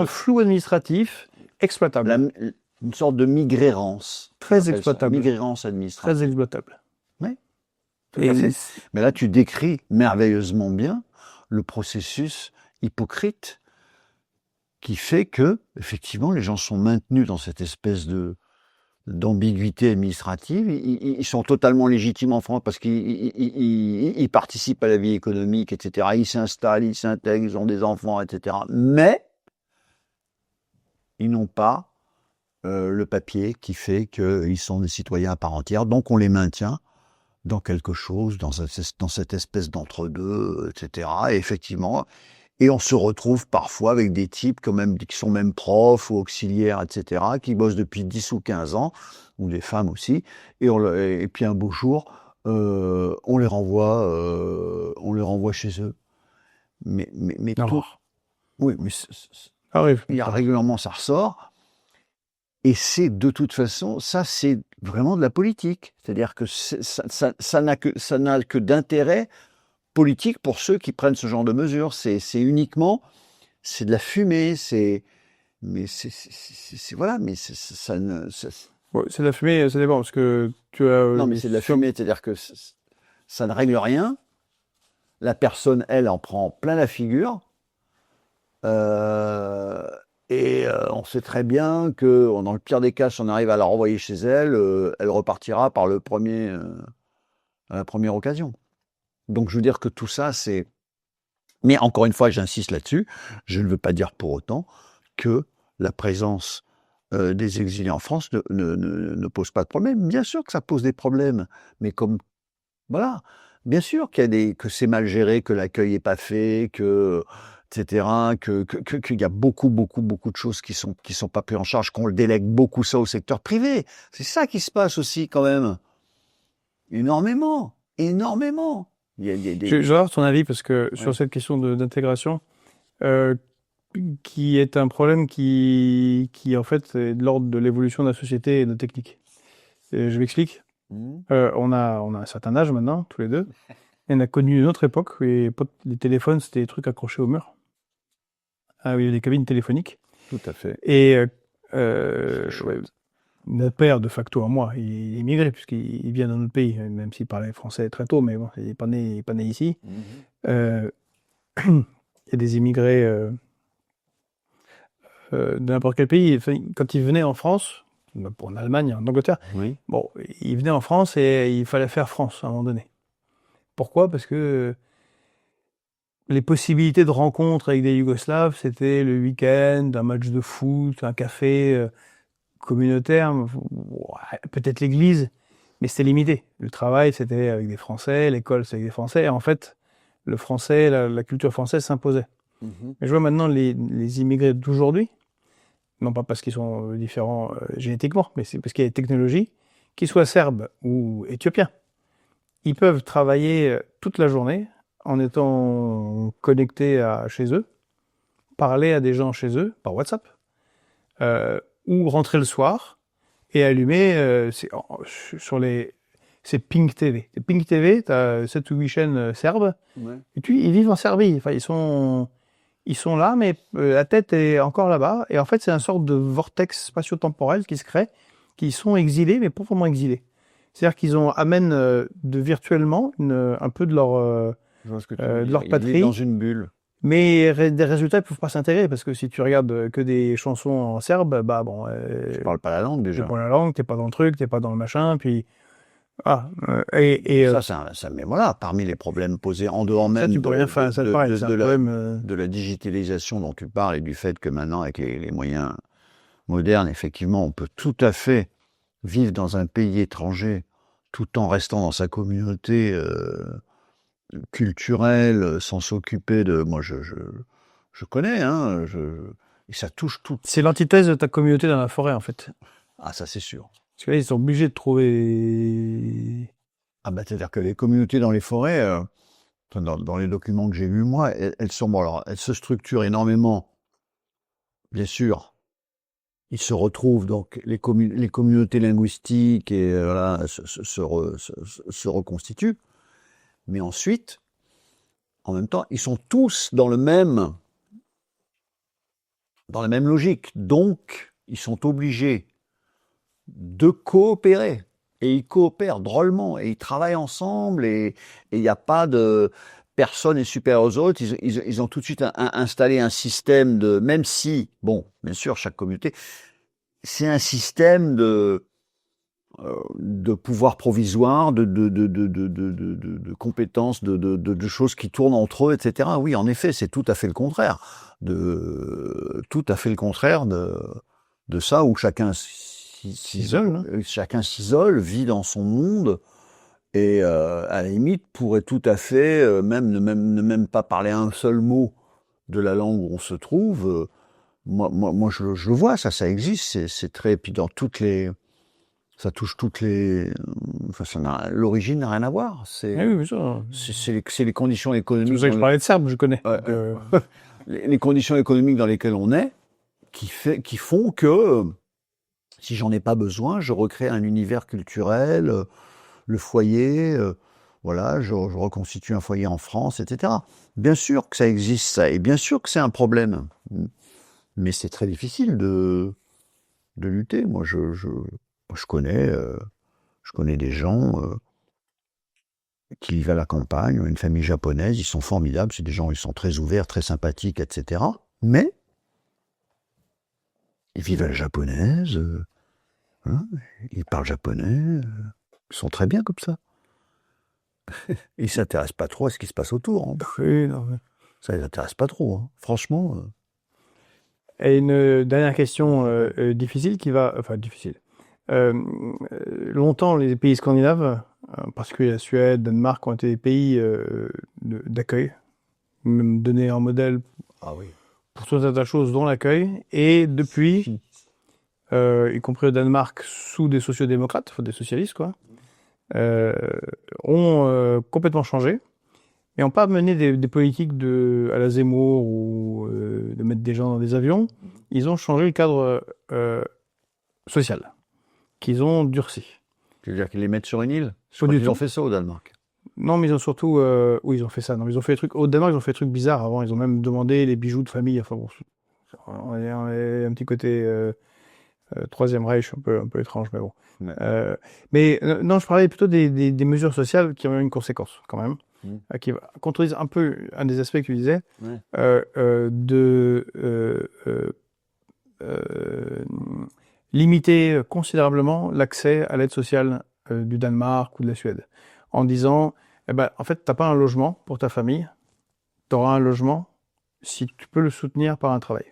flou administratif exploitable. Une sorte de migrérance. Très exploitable. Migrérance administrative. Très exploitable. Oui. Mais là, tu décris merveilleusement bien le processus hypocrite qui fait que, effectivement, les gens sont maintenus dans cette espèce d'ambiguïté administrative. Ils sont totalement légitimes en France parce qu'ils participent à la vie économique, etc. Ils s'installent, ils s'intègrent, ils ont des enfants, etc. Mais ils n'ont pas le papier qui fait qu'ils sont des citoyens à part entière. Donc, on les maintient dans quelque chose, dans cette espèce d'entre-deux, etc. Et effectivement, et on se retrouve parfois avec des types qui sont même profs ou auxiliaires, etc., qui bossent depuis 10 ou 15 ans, ou des femmes aussi, et puis un beau jour, on les renvoie chez eux. Mais tout... Oui, mais il y a régulièrement, ça ressort. Et c'est de toute façon, ça c'est vraiment de la politique. C'est-à-dire que ça n'a que d'intérêt politique pour ceux qui prennent ce genre de mesures. C'est uniquement, c'est de la fumée. Voilà, mais ça ne. Ouais, c'est de la fumée, ça dépend parce que tu as. Non, mais c'est de la fumée, c'est-à-dire que ça ne règle rien. La personne, elle, en prend plein la figure. Et on sait très bien que, dans le pire des cas, si on arrive à la renvoyer chez elle, elle repartira par à la première occasion. Donc, je veux dire que tout ça, c'est... Mais encore une fois, j'insiste là-dessus, je ne veux pas dire pour autant que la présence des exilés en France ne pose pas de problème. Bien sûr que ça pose des problèmes, mais comme... Voilà, bien sûr que c'est mal géré, que l'accueil n'est pas fait, etc., qu'il y a beaucoup de choses qui sont pas prises en charge, qu'on le délègue beaucoup ça au secteur privé. C'est ça qui se passe aussi quand même. Énormément. J'adore ton avis parce que sur cette question d'intégration, qui est un problème qui en fait est de l'ordre de l'évolution de la société et de nos techniques. Je m'explique. On a un certain âge maintenant, tous les deux. Et on a connu une autre époque où les téléphones, c'était des trucs accrochés au mur. Ah oui, des cabines téléphoniques. Tout à fait. Et notre père, de facto, à moi, il est immigré puisqu'il vient dans notre pays, même s'il parlait français très tôt, mais bon, il n'est pas né ici. Il y a des immigrés de n'importe quel pays. Enfin, quand ils venaient en France, en Allemagne, en Angleterre, bon, ils venaient en France et il fallait faire France à un moment donné. Pourquoi ? Parce que les possibilités de rencontre avec des Yougoslaves, c'était le week-end, un match de foot, un café communautaire, peut-être l'église, mais c'était limité. Le travail, c'était avec des Français, l'école, c'était avec des Français. Et en fait, le français, la culture française s'imposait. Mais je vois maintenant les immigrés d'aujourd'hui, non pas parce qu'ils sont différents génétiquement, mais c'est parce qu'il y a des technologies, qu'ils soient serbes ou éthiopiens, ils peuvent travailler toute la journée en étant connectés chez eux, parler à des gens chez eux par WhatsApp, ou rentrer le soir et allumer sur les... C'est Pink TV. Et Pink TV, tu as 7 ou 8 chaînes serbes, et ils vivent en Serbie. Enfin, ils sont là, mais la tête est encore là-bas. Et en fait, c'est une sorte de vortex spatio-temporel qui se crée, qui sont exilés, mais pas vraiment exilés. C'est-à-dire qu'ils amènent virtuellement un peu de leur patrie. Ils vivent dans une bulle. Mais des résultats, ils peuvent pas s'intégrer, parce que si tu regardes que des chansons en serbe, bah bon... Tu parles pas la langue, déjà. Tu parles la langue, t'es pas dans le truc, t'es pas dans le machin, puis... Mais voilà, parmi les problèmes posés en dehors même de la digitalisation dont tu parles et du fait que maintenant, avec les moyens modernes, effectivement, on peut tout à fait vivre dans un pays étranger tout en restant dans sa communauté culturelle, sans s'occuper de... Moi, je connais, hein, et ça touche tout. C'est l'antithèse de ta communauté dans la forêt, en fait. Ah, ça, c'est sûr. Parce que là, ils sont obligés de trouver... Ah bah, c'est-à-dire que les communautés dans les forêts, dans les documents que j'ai vus, moi, elles se structurent énormément. Bien sûr, ils se retrouvent, donc les communautés linguistiques et voilà, se reconstituent. Mais ensuite, en même temps, ils sont tous dans la même logique. Donc, ils sont obligés de coopérer. Et ils coopèrent drôlement, et ils travaillent ensemble, et il n'y a pas de... Personne n'est supérieur aux autres. Ils ont tout de suite installé un système de... Même si, bon, bien sûr, chaque communauté, c'est un système de pouvoir provisoire, de compétences, de choses qui tournent entre eux, etc. Oui, en effet, c'est tout à fait le contraire. Tout à fait le contraire de ça, où chacun s'isole, vit dans son monde, et à la limite pourrait tout à fait ne même pas parler un seul mot de la langue où on se trouve. Moi je le vois, ça existe, c'est très... Puis dans ça touche toutes les... Enfin, l'origine n'a rien à voir. C'est les conditions économiques... C'est pour ça que je parlais de Serbe, je connais. Les conditions économiques dans lesquelles on est, qui font que... Si j'en ai pas besoin, je recrée un univers culturel, le foyer, voilà, je reconstitue un foyer en France, etc. Bien sûr que ça existe, ça, et bien sûr que c'est un problème. Mais c'est très difficile de lutter. Moi, je connais des gens qui vivent à la campagne, une famille japonaise, ils sont formidables, c'est des gens, ils sont très ouverts, très sympathiques, etc. Mais ils vivent à la japonaise, ils parlent japonais, ils sont très bien comme ça. Ils ne s'intéressent pas trop à ce qui se passe autour. Hein. Oui, non, mais... Ça ne les intéresse pas trop, hein. Franchement. Et une dernière question difficile qui va... Enfin, difficile. Longtemps, les pays scandinaves, en particulier la Suède, Danemark, ont été des pays d'accueil, même donnés en modèle pour tout un tas de choses, dont l'accueil. Et depuis, y compris au Danemark, sous des sociodémocrates, enfin des socialistes, quoi, ont complètement changé et n'ont pas mené des politiques à la Zemmour ou de mettre des gens dans des avions. Ils ont changé le cadre social, qu'ils ont durci. Tu veux dire qu'ils les mettent sur une île? Ils ont fait ça au Danemark. Non, mais ils ont surtout... oui, ils ont fait ça. Non, mais ils ont fait des trucs... Au Danemark, ils ont fait des trutrucs bizarres avant. Ils ont même demandé les bijoux de famille. Enfin bon, on est un petit côté Troisième Reich, un peu étrange, mais bon. Ouais. Non, je parlais plutôt des mesures sociales qui ont eu une conséquence, quand même, qui contredisent un peu un des aspects que tu disais, limiter considérablement l'accès à l'aide sociale du Danemark ou de la Suède, en disant, en fait, t'as pas un logement pour ta famille, t'auras un logement si tu peux le soutenir par un travail.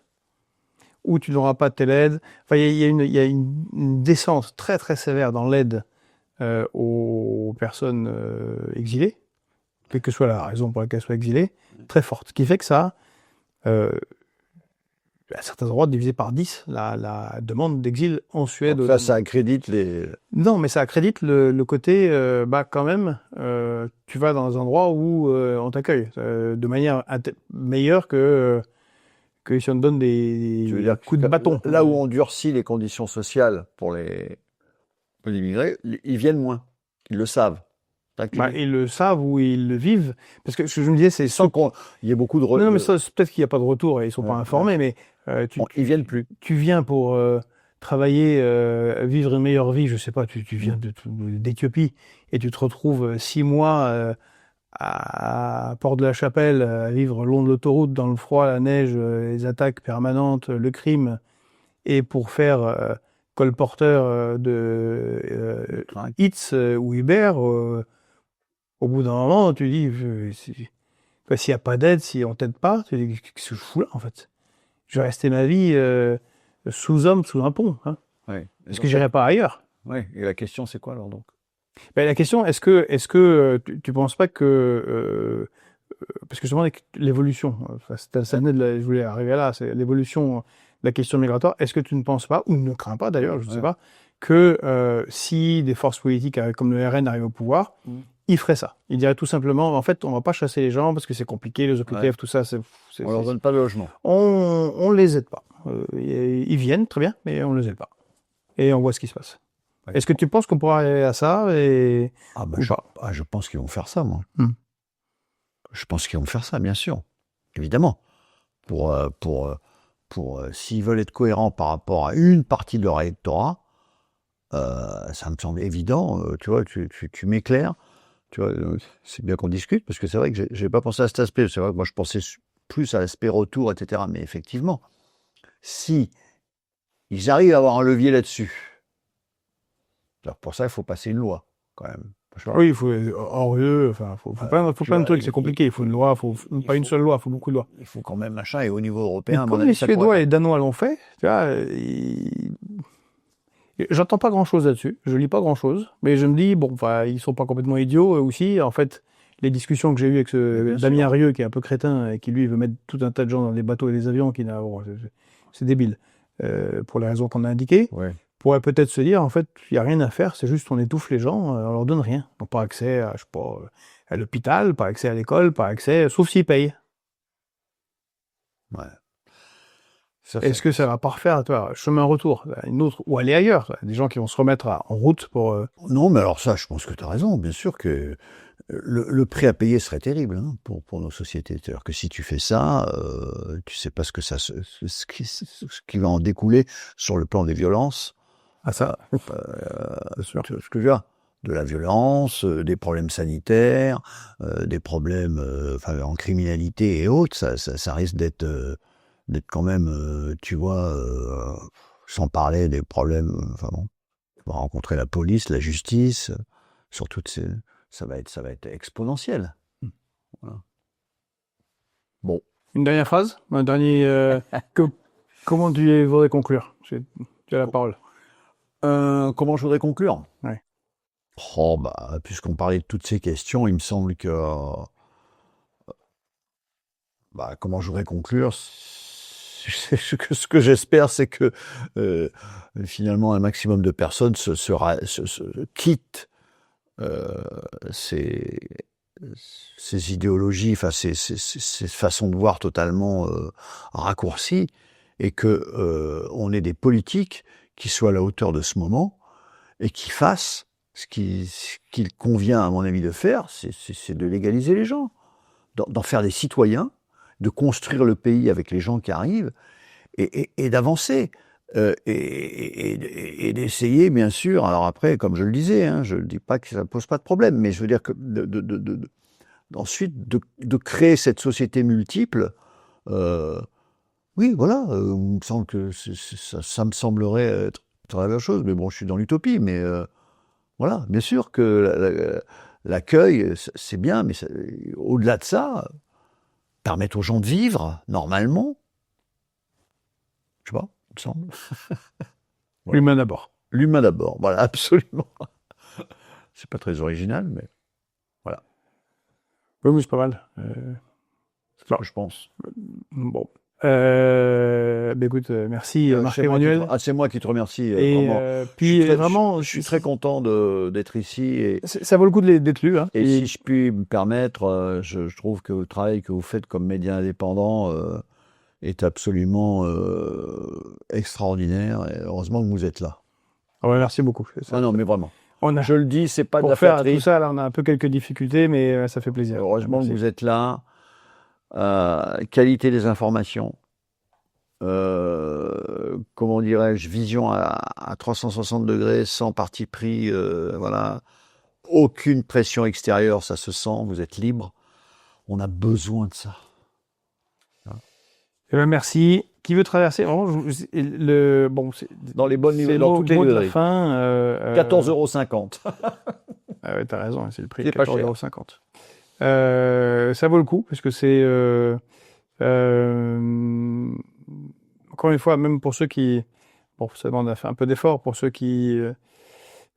Ou tu n'auras pas telle aide. Enfin, il y a une descente très très sévère dans l'aide aux personnes exilées, quelle que soit la raison pour laquelle elles soient exilées, très forte. Ce qui fait que ça a à certains endroits divisé par 10 la demande d'exil en Suède. Donc ça accrédite les... Non, mais ça accrédite le côté, quand même, tu vas dans un endroit où on t'accueille de manière meilleure que si on te donne Tu veux des dire coups de bâton. là où on durcit les conditions sociales pour les immigrés, ils viennent moins. Ils le savent. Ils le savent ou ils le vivent. Parce que ce que je me disais, c'est... Sans qu'il y ait beaucoup de... Non, mais ça, peut-être qu'il n'y a pas de retour et ils sont pas informés, mais ils viennent plus. tu viens pour travailler, vivre une meilleure vie, je sais pas, tu viens d'Éthiopie et tu te retrouves 6 mois à Port-de-la-Chapelle, à vivre le long de l'autoroute, dans le froid, la neige, les attaques permanentes, le crime, et pour faire colporteur de Eats ou Uber, au bout d'un moment, tu dis, s'il n'y a pas d'aide, si on t'aide pas, tu dis, qu'est-ce que je fous là, en fait? Je vais rester ma vie sous homme, sous un pont. Hein. Ouais. Est-ce que j'irai pas ailleurs? Oui. Et la question, c'est quoi alors donc? Ben, la question, est-ce que tu penses pas que parce que je demandais l'évolution, je voulais arriver là, c'est l'évolution de la question migratoire. Est-ce que tu ne penses pas, ou ne crains pas d'ailleurs, je ne sais pas, que si des forces politiques comme le RN arrivent au pouvoir, ils feraient ça. Ils diraient tout simplement, en fait, on va pas chasser les gens parce que c'est compliqué, les OQTF, tout ça. On leur donne pas de logement. On les aide pas. Ils viennent, très bien, mais on les aide pas. Et on voit ce qui se passe. Ouais. Est-ce que tu penses qu'on pourra arriver à ça je pense qu'ils vont faire ça, moi. Je pense qu'ils vont faire ça, bien sûr. Évidemment. S'ils veulent être cohérents par rapport à une partie de leur électorat, ça me semble évident. Tu vois, tu m'éclaires. Tu vois, c'est bien qu'on discute, parce que c'est vrai que j'ai pas pensé à cet aspect. C'est vrai que moi, je pensais plus à l'aspect retour, etc. Mais effectivement, si ils arrivent à avoir un levier là-dessus, alors pour ça, il faut passer une loi, quand même. Oui, il faut hors UE, enfin, faut plein de trucs, c'est compliqué. Il faut une loi, pas une seule loi, il faut beaucoup de lois. Il faut quand même machin, et au niveau européen, comme les Suédois et les Danois l'ont fait, tu vois, j'entends pas grand-chose là-dessus, je lis pas grand-chose, mais je me dis, bon, enfin, ils sont pas complètement idiots aussi. En fait, les discussions que j'ai eues avec ce Damien Rieu, qui est un peu crétin, et qui lui veut mettre tout un tas de gens dans des bateaux et des avions, c'est débile, pour les raisons qu'on a indiquées. Ouais. Pourrait peut-être se dire, en fait, il n'y a rien à faire, c'est juste on étouffe les gens, on leur donne rien. Ils n'ont pas accès à, je sais pas, à l'hôpital, pas accès à l'école, pas accès, sauf s'ils payent. Ouais. Est-ce que ça va pas refaire, toi, chemin retour, une autre, ou aller ailleurs, toi, des gens qui vont se remettre en route pour... Non, mais alors ça, je pense que tu as raison, bien sûr que le prix à payer serait terrible pour nos sociétés. C'est-à-dire que si tu fais ça, tu sais pas ce qui va en découler sur le plan des violences. Ah ça, c'est sûr. Ce que je veux dire, de la violence, des problèmes sanitaires, des problèmes en criminalité et autres, ça risque d'être quand même, tu vois, sans parler des problèmes, on va rencontrer la police, la justice, sur toutes ces... Ça va être exponentiel. Voilà. Bon. Une dernière phrase, un dernier... comment tu voudrais conclure? Tu as la parole. Comment je voudrais conclure? Ouais. Puisqu'on parlait de toutes ces questions, il me semble que... comment je voudrais conclure? Ce que j'espère, c'est que finalement un maximum de personnes se quittent ces idéologies, ces façons de voir totalement raccourcies, et que on ait des politiques qui soient à la hauteur de ce moment et qui fassent ce qu'il convient, à mon avis, de faire, c'est de légaliser les gens, d'en faire des citoyens, de construire le pays avec les gens qui arrivent et d'avancer. Et d'essayer, bien sûr, alors après, comme je le disais, je ne dis pas que ça ne pose pas de problème, mais je veux dire que ensuite de créer cette société multiple, oui, voilà, il me semble que ça me semblerait être la même chose, mais bon, je suis dans l'utopie, mais voilà, bien sûr que l'accueil, c'est bien, mais au-delà de ça, permettre aux gens de vivre normalement, je sais pas, il me semble. Voilà. L'humain d'abord. L'humain d'abord, voilà, absolument. C'est pas très original, mais voilà. Oui, mais c'est pas mal. C'est ce que je pense. Bon. Écoute, merci C'est moi qui Marc-Emmanuel. c'est moi qui te remercie. Et Vraiment. puis vraiment, Je suis très content d'être ici. Et ça vaut le coup d'être lu. Hein. Et si je puis me permettre, je trouve que le travail que vous faites comme média indépendant est absolument extraordinaire. Et heureusement que vous êtes là. Ah ouais, merci beaucoup. Ah non, mais vraiment. On a, je le dis, c'est pas de la pour faire flatterie. tout ça, là, on a un peu quelques difficultés, mais ça fait plaisir. Heureusement que vous êtes là. Qualité des informations. Comment dirais-je, vision à 360 degrés, sans parti pris, voilà. Aucune pression extérieure, ça se sent, vous êtes libre. On a besoin de ça. Merci. Qui veut traverser vraiment, dans les bonnes niveaux, dans toutes les librairies. 14,50 €. Ah ouais, t'as raison, c'est le prix. 14,50 €. Ça vaut le coup parce que c'est encore une fois, même pour ceux qui, ça demande à faire un peu d'effort pour ceux qui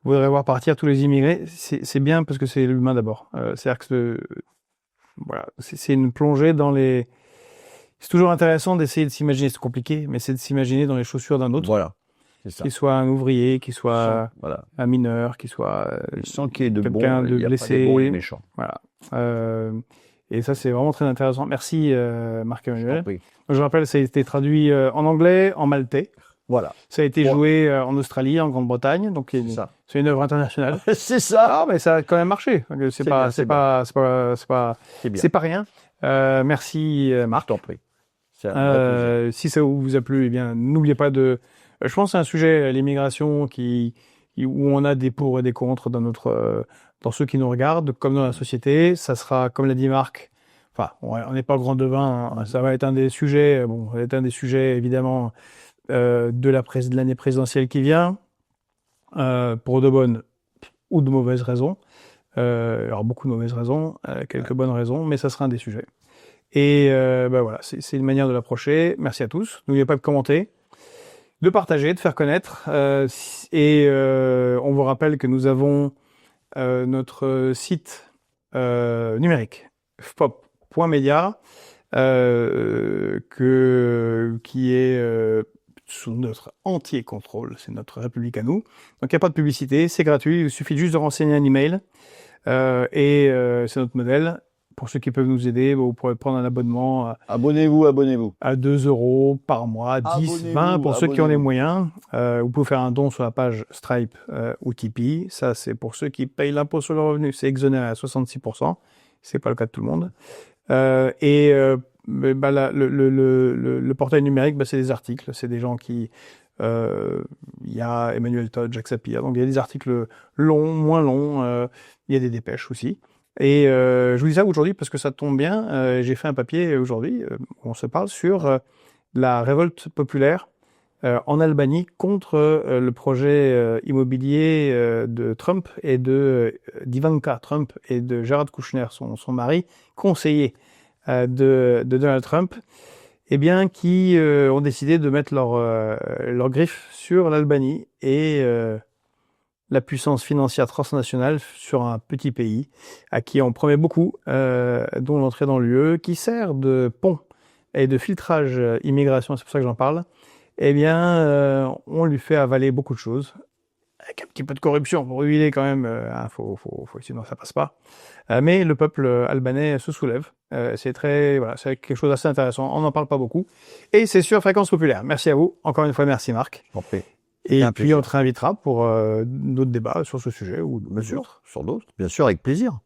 voudraient voir partir tous les immigrés, c'est bien parce que c'est l'humain d'abord. C'est-à-dire que voilà, c'est une plongée dans les. C'est toujours intéressant d'essayer de s'imaginer, c'est compliqué, mais c'est de s'imaginer dans les chaussures d'un autre. Voilà, c'est ça. Qu'il soit un ouvrier, qu'il soit un mineur, qu'il soit sans qu'il y ait de quelqu'un de blessé, des bons et méchants. Voilà. Et ça, c'est vraiment très intéressant. Merci Marc-Emmanuel. Je rappelle, ça a été traduit en anglais, en maltais. Voilà. Ça a été joué en Australie, en Grande-Bretagne, donc c'est une œuvre internationale. C'est ça. Ah, mais ça a quand même marché. C'est pas rien. Merci Marc. Je t'en prie. Si ça vous a plu, eh bien, n'oubliez pas de. Je pense que c'est un sujet, l'immigration, où on a des pour et des contre dans ceux qui nous regardent, comme dans la société. Ça sera, comme l'a dit Marc. Enfin, on n'est pas grand devin. Hein, ça va être un des sujets. Bon, ça va être un des sujets évidemment de l'année présidentielle qui vient, pour de bonnes ou de mauvaises raisons. Alors beaucoup de mauvaises raisons, quelques bonnes raisons, mais ça sera un des sujets. Et voilà, c'est une manière de l'approcher. Merci à tous. N'oubliez pas de commenter, de partager, de faire connaître. On vous rappelle que nous avons notre site numérique, fpop.media, qui est sous notre entier contrôle. C'est notre République à nous. Donc il n'y a pas de publicité, c'est gratuit. Il suffit juste de renseigner un email. C'est notre modèle. Pour ceux qui peuvent nous aider, vous pourrez prendre un abonnement. Abonnez-vous. À 2 € par mois, 10, 20 pour ceux qui ont les moyens. Vous pouvez faire un don sur la page Stripe ou Tipeee. Ça, c'est pour ceux qui payent l'impôt sur le revenu. C'est exonéré à 66%. C'est pas le cas de tout le monde. Le portail numérique, c'est des articles. C'est des gens qui... il y a Emmanuel Todd, Jacques Sapir. Donc, il y a des articles longs, moins longs. Il y a des dépêches aussi. Et je vous dis ça aujourd'hui parce que ça tombe bien. J'ai fait un papier aujourd'hui où on se parle sur la révolte populaire en Albanie contre le projet immobilier de Trump et d'Ivanka Trump et de Jared Kushner, son mari, conseiller de Donald Trump, qui ont décidé de mettre leur griffe sur l'Albanie et la puissance financière transnationale sur un petit pays à qui on promet beaucoup, dont l'entrée dans l'UE, qui sert de pont et de filtrage immigration, c'est pour ça que j'en parle. On lui fait avaler beaucoup de choses, avec un petit peu de corruption pour huiler quand même. Sinon ça passe pas. Mais le peuple albanais se soulève. C'est quelque chose d'assez intéressant. On n'en parle pas beaucoup. Et c'est sur Fréquence Populaire. Merci à vous. Encore une fois, merci Marc. Et puis on te réinvitera pour d'autres débats sur ce sujet ou sur d'autres. Bien sûr, avec plaisir.